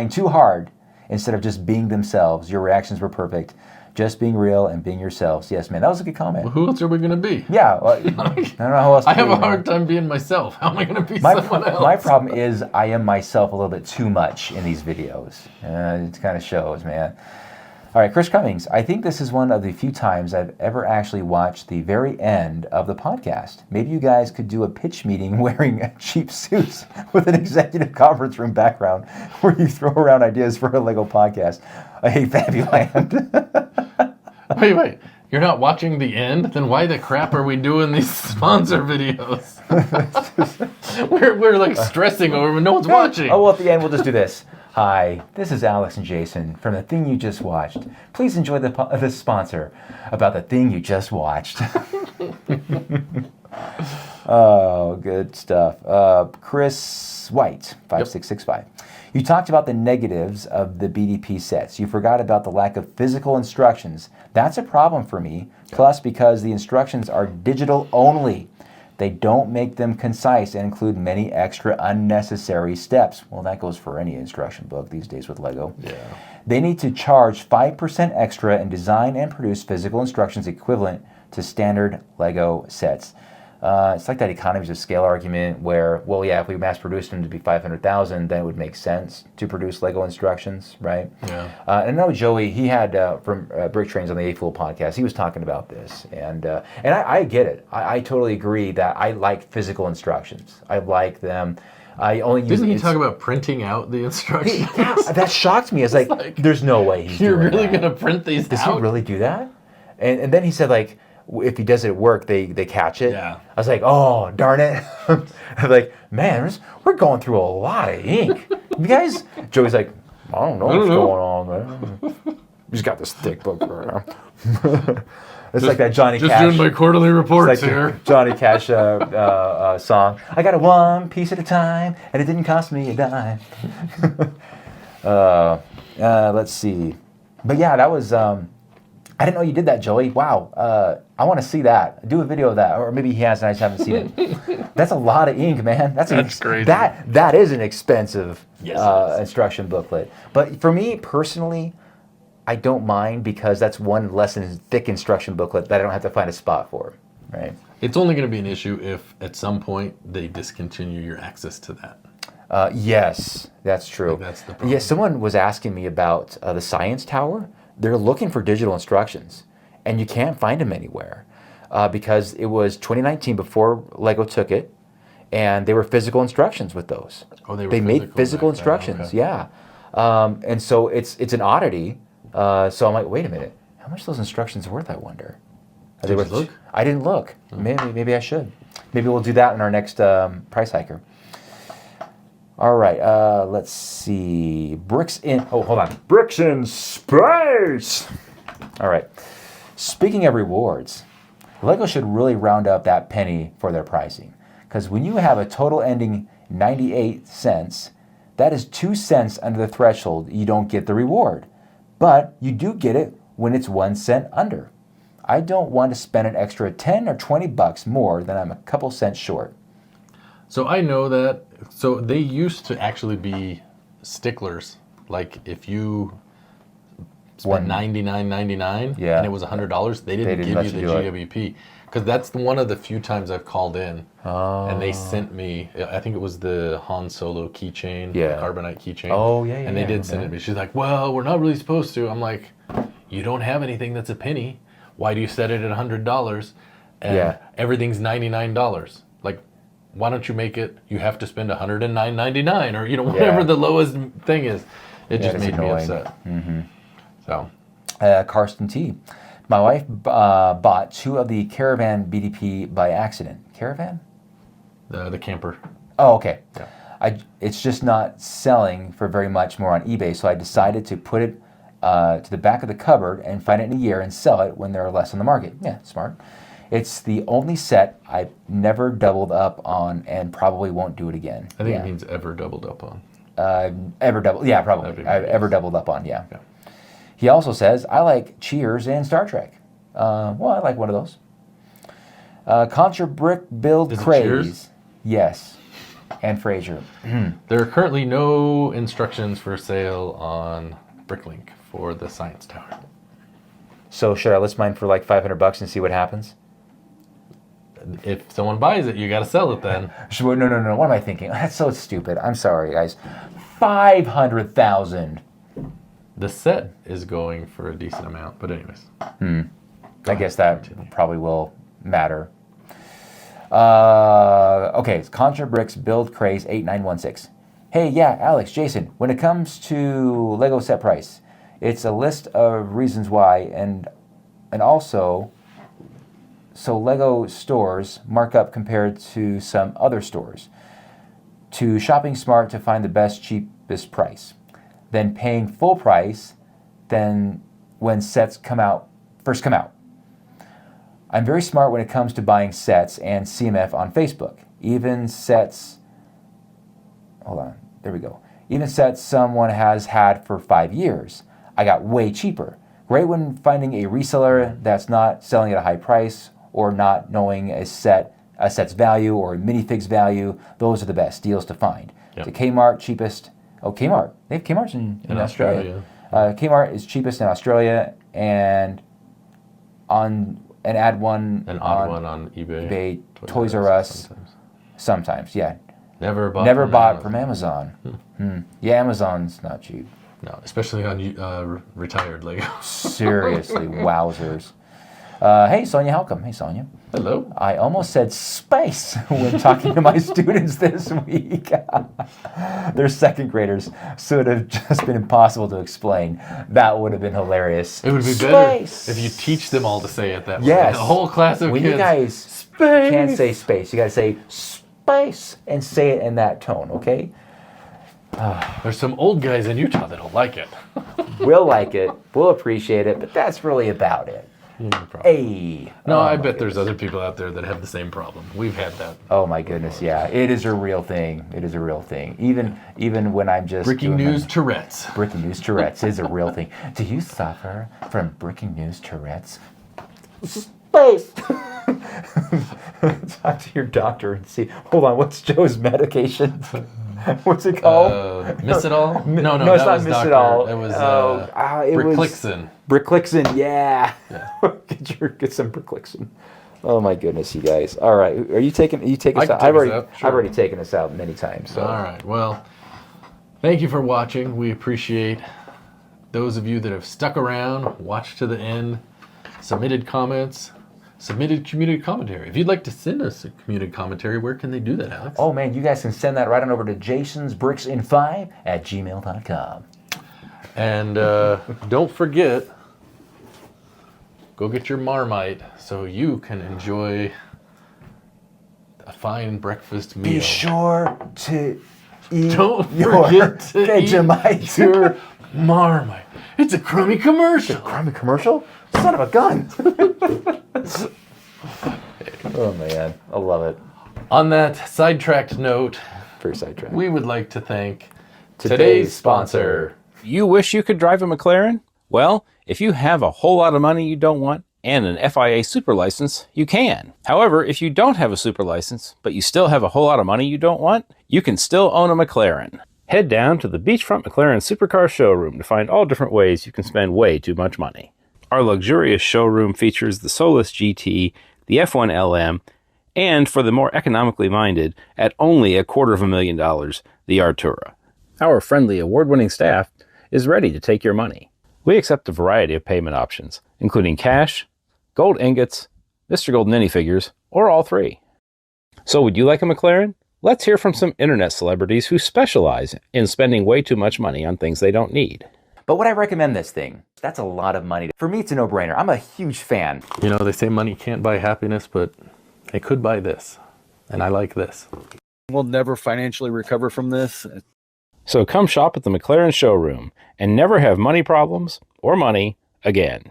[SPEAKER 3] too hard instead of just being themselves. Your reactions were perfect. Just being real and being yourselves. Yes, man, that was a good comment.
[SPEAKER 2] Well, who else are we going to be?
[SPEAKER 3] Yeah, well, I don't know how else to
[SPEAKER 2] I have
[SPEAKER 3] do
[SPEAKER 2] a
[SPEAKER 3] it, man.
[SPEAKER 2] hard time being myself. How am I going to be someone else?
[SPEAKER 3] My problem is I am myself a little bit too much in these videos. It kind of shows, man. All right, Chris Cummings. I think this is one of the few times I've ever actually watched the very end of the podcast. Maybe you guys could do a pitch meeting wearing cheap suits with an executive conference room background where you throw around ideas for a Lego podcast. I hate Fabuland.
[SPEAKER 2] Wait. You're not watching the end? Then why the crap are we doing these sponsor videos? we're like stressing over it. No one's watching.
[SPEAKER 3] Oh, well, at the end, we'll just do this. Hi, this is Alex and Jason from The Thing You Just Watched. Please enjoy the sponsor about The Thing You Just Watched. Oh, good stuff. Chris White, 5665. You talked about the negatives of the BDP sets. You forgot about the lack of physical instructions. That's a problem for me. Plus, because the instructions are digital only, they don't make them concise and include many extra unnecessary steps. Well, that goes for any instruction book these days with Lego.
[SPEAKER 2] Yeah.
[SPEAKER 3] They need to charge 5% extra and design and produce physical instructions equivalent to standard Lego sets. It's like that economies of scale argument where, well, yeah, if we mass produced them to be 500,000, then it would make sense to produce Lego instructions, right?
[SPEAKER 2] Yeah.
[SPEAKER 3] And I know Joey, he had from Brick Trains on the A-Fool podcast, he was talking about this. And I get it. I totally agree that I like physical instructions. I like them. I only use.
[SPEAKER 2] Didn't he talk about printing out the instructions?
[SPEAKER 3] Yeah, that shocked me. It's like, there's no way he's
[SPEAKER 2] You're
[SPEAKER 3] doing
[SPEAKER 2] really
[SPEAKER 3] that.
[SPEAKER 2] going to print these
[SPEAKER 3] Does
[SPEAKER 2] out?
[SPEAKER 3] he really do that? And then he said, like, if he does it at work, they catch it.
[SPEAKER 2] Yeah.
[SPEAKER 3] I was like, oh, darn it. I'm like, man, we're going through a lot of ink. You guys, Joey's like, I don't know what's going on, man. He's got this thick book right now. It's like that Johnny
[SPEAKER 2] Just
[SPEAKER 3] Cash.
[SPEAKER 2] doing my quarterly reports
[SPEAKER 3] It's like
[SPEAKER 2] here.
[SPEAKER 3] the Johnny Cash song. I got it one piece at a time, and it didn't cost me a dime. Let's see. But yeah, that was... I didn't know you did that, Joey. Wow. I want to see that. Do a video of that. Or maybe he has and I just haven't seen it. That's a lot of ink, man. That's
[SPEAKER 2] crazy.
[SPEAKER 3] That is an expensive
[SPEAKER 2] Yes, it is.
[SPEAKER 3] instruction booklet. But for me, personally, I don't mind because that's one less thick instruction booklet that I don't have to find a spot for. Right?
[SPEAKER 2] It's only going to be an issue if at some point they discontinue your access to that.
[SPEAKER 3] Yes, that's true.
[SPEAKER 2] That's the problem.
[SPEAKER 3] Yeah, someone was asking me about the Science Tower. They're looking for digital instructions, and you can't find them anywhere because it was 2019 before Lego took it, and they were physical instructions with those.
[SPEAKER 2] Oh, they were
[SPEAKER 3] made physical
[SPEAKER 2] back then,
[SPEAKER 3] instructions,
[SPEAKER 2] okay.
[SPEAKER 3] yeah. And so it's an oddity. So I'm like, wait a minute, how much are those instructions worth? I wonder. Are they
[SPEAKER 2] Did you
[SPEAKER 3] worth?
[SPEAKER 2] look?
[SPEAKER 3] I didn't look. Maybe I should. Maybe we'll do that in our next price hiker. All right, let's see. Hold on. Bricks in space. All right. Speaking of rewards, Lego should really round up that penny for their pricing. Because when you have a total ending 98 cents, that is 2 cents under the threshold. You don't get the reward. But you do get it when it's 1 cent under. I don't want to spend an extra 10 or 20 bucks more than I'm a couple cents short.
[SPEAKER 2] So I know that. So they used to actually be sticklers. Like if you spent $99.99
[SPEAKER 3] Yeah.
[SPEAKER 2] and it was $100, they didn't
[SPEAKER 3] didn't let
[SPEAKER 2] give you
[SPEAKER 3] you
[SPEAKER 2] the
[SPEAKER 3] do it.
[SPEAKER 2] GWP. Because that's one of the few times I've called in. And they sent me, I think it was the Han Solo keychain,
[SPEAKER 3] Yeah.
[SPEAKER 2] the Carbonite keychain.
[SPEAKER 3] Oh, yeah,
[SPEAKER 2] And they did send it to me. She's like, well, we're not really supposed to. I'm like, you don't have anything that's a penny. Why do you set it at $100? And
[SPEAKER 3] Yeah.
[SPEAKER 2] everything's $99. Like, why don't you make it, you have to spend $109.99 or, whatever
[SPEAKER 3] Yeah.
[SPEAKER 2] the lowest thing is. It just
[SPEAKER 3] that's
[SPEAKER 2] made
[SPEAKER 3] annoying.
[SPEAKER 2] me upset. Mm-hmm. So,
[SPEAKER 3] Karsten T. My wife bought 2 of the Caravan BDP by accident. Caravan?
[SPEAKER 2] the camper.
[SPEAKER 3] Oh, okay.
[SPEAKER 2] Yeah.
[SPEAKER 3] It's just not selling for very much more on eBay, so I decided to put it to the back of the cupboard and find it in a year and sell it when there are less on the market. Yeah, smart. It's the only set I've never doubled up on and probably won't do it again.
[SPEAKER 2] I think
[SPEAKER 3] Yeah.
[SPEAKER 2] it means ever doubled up on.
[SPEAKER 3] Yeah, probably. I've ever doubled up on, yeah. He also says, I like Cheers and Star Trek. Well, I like one of those. Contra Brick Build
[SPEAKER 2] Is it
[SPEAKER 3] Craze.
[SPEAKER 2] Cheers?
[SPEAKER 3] Yes. And Frasier.
[SPEAKER 2] There are currently no instructions for sale on Bricklink for the Science Tower.
[SPEAKER 3] So should I list mine for like $500 and see what happens?
[SPEAKER 2] If someone buys it, you got to sell it then.
[SPEAKER 3] No. What am I thinking? That's so stupid. I'm sorry, guys. 500,000.
[SPEAKER 2] The set is going for a decent amount, but anyways.
[SPEAKER 3] I guess that probably will matter. Okay, it's Contra Bricks Build Craze 8916. Hey, yeah, Alex, Jason, when it comes to Lego set price, it's a list of reasons why, and also, so Lego stores mark up compared to some other stores. To shopping smart to find the best, cheapest price. Then paying full price than when sets first come out. I'm very smart when it comes to buying sets and CMF on Facebook. Even sets someone has had for 5 years. I got way cheaper. Great when finding a reseller that's not selling at a high price or not knowing a set's value or a minifig's value. Those are the best deals to find.
[SPEAKER 2] Yep.
[SPEAKER 3] The Kmart cheapest. Oh, Kmart. They have Kmart's in Australia. Kmart is cheapest in Australia, and add one
[SPEAKER 2] on eBay.
[SPEAKER 3] Toys R Us. Sometimes, yeah.
[SPEAKER 2] Never
[SPEAKER 3] bought from Amazon. Yeah, Amazon's not cheap.
[SPEAKER 2] No, especially on retired Lego.
[SPEAKER 3] Seriously, wowzers. Hey, Sonia Halcom. Hey, Sonia.
[SPEAKER 2] Hello.
[SPEAKER 3] I almost said space when talking to my students this week. They're second graders, so it would have just been impossible to explain. That would have been hilarious.
[SPEAKER 2] It would be better if you teach them all to say it that way.
[SPEAKER 3] Yes.
[SPEAKER 2] A whole class of
[SPEAKER 3] when
[SPEAKER 2] kids.
[SPEAKER 3] You guys
[SPEAKER 2] space.
[SPEAKER 3] Can't say space. You got to say space and say it in that tone, okay?
[SPEAKER 2] There's some old guys in Utah that'll like it.
[SPEAKER 3] We'll like it. We'll appreciate it, but that's really about it. Hey.
[SPEAKER 2] No, I bet there's other people out there that have the same problem. We've had that.
[SPEAKER 3] Oh my goodness, yeah. It is a real thing. It is a real thing. Even when I'm just
[SPEAKER 2] breaking news Tourette's.
[SPEAKER 3] Breaking news Tourette's is a real thing. Do you suffer from breaking news Tourette's? Space. Talk to your doctor and see. Hold on, what's Joe's medication? What's it called?
[SPEAKER 2] Miss It All? No,
[SPEAKER 3] it's not Miss It All.
[SPEAKER 2] It was
[SPEAKER 3] Bricklixin. Bricklixin, yeah. Get some Bricklixin. Oh my goodness, you guys. All right, are you taking us out? I've already taken us out many times. So.
[SPEAKER 2] All right. Well, thank you for watching. We appreciate those of you that have stuck around, watched to the end, submitted comments. Submitted community commentary. If you'd like to send us a community commentary, where can they do that, Alex?
[SPEAKER 3] Oh man, you guys can send that right on over to jasonsbricksin5@gmail.com.
[SPEAKER 2] And don't forget, go get your Marmite so you can enjoy a fine breakfast meal.
[SPEAKER 3] Be sure to eat
[SPEAKER 2] Don't forget to
[SPEAKER 3] Vegemite.
[SPEAKER 2] eat your Marmite. It's a crummy commercial.
[SPEAKER 3] It's a crummy commercial? Son of a gun. Oh man, I love it.
[SPEAKER 2] On that sidetracked note,
[SPEAKER 3] Very sidetracked.
[SPEAKER 2] we would like to thank today's sponsor.
[SPEAKER 10] You wish you could drive a McLaren? Well, if you have a whole lot of money you don't want and an FIA super license, you can. However, if you don't have a super license, but you still have a whole lot of money you don't want, you can still own a McLaren. Head down to the Beachfront McLaren Supercar Showroom to find all different ways you can spend way too much money. Our luxurious showroom features the Solus GT, the F1 LM, and for the more economically minded, at only $250,000, the Artura. Our friendly, award-winning staff is ready to take your money. We accept a variety of payment options, including cash, gold ingots, Mr. Gold minifigures, or all three. So would you like a McLaren? Let's hear from some internet celebrities who specialize in spending way too much money on things they don't need.
[SPEAKER 3] But would I recommend this thing? That's a lot of money. For me, it's a no-brainer. I'm a huge fan.
[SPEAKER 2] You know, they say money can't buy happiness, but it could buy this. And I like this.
[SPEAKER 11] We'll never financially recover from this.
[SPEAKER 10] So come shop at the McLaren showroom and never have money problems or money again.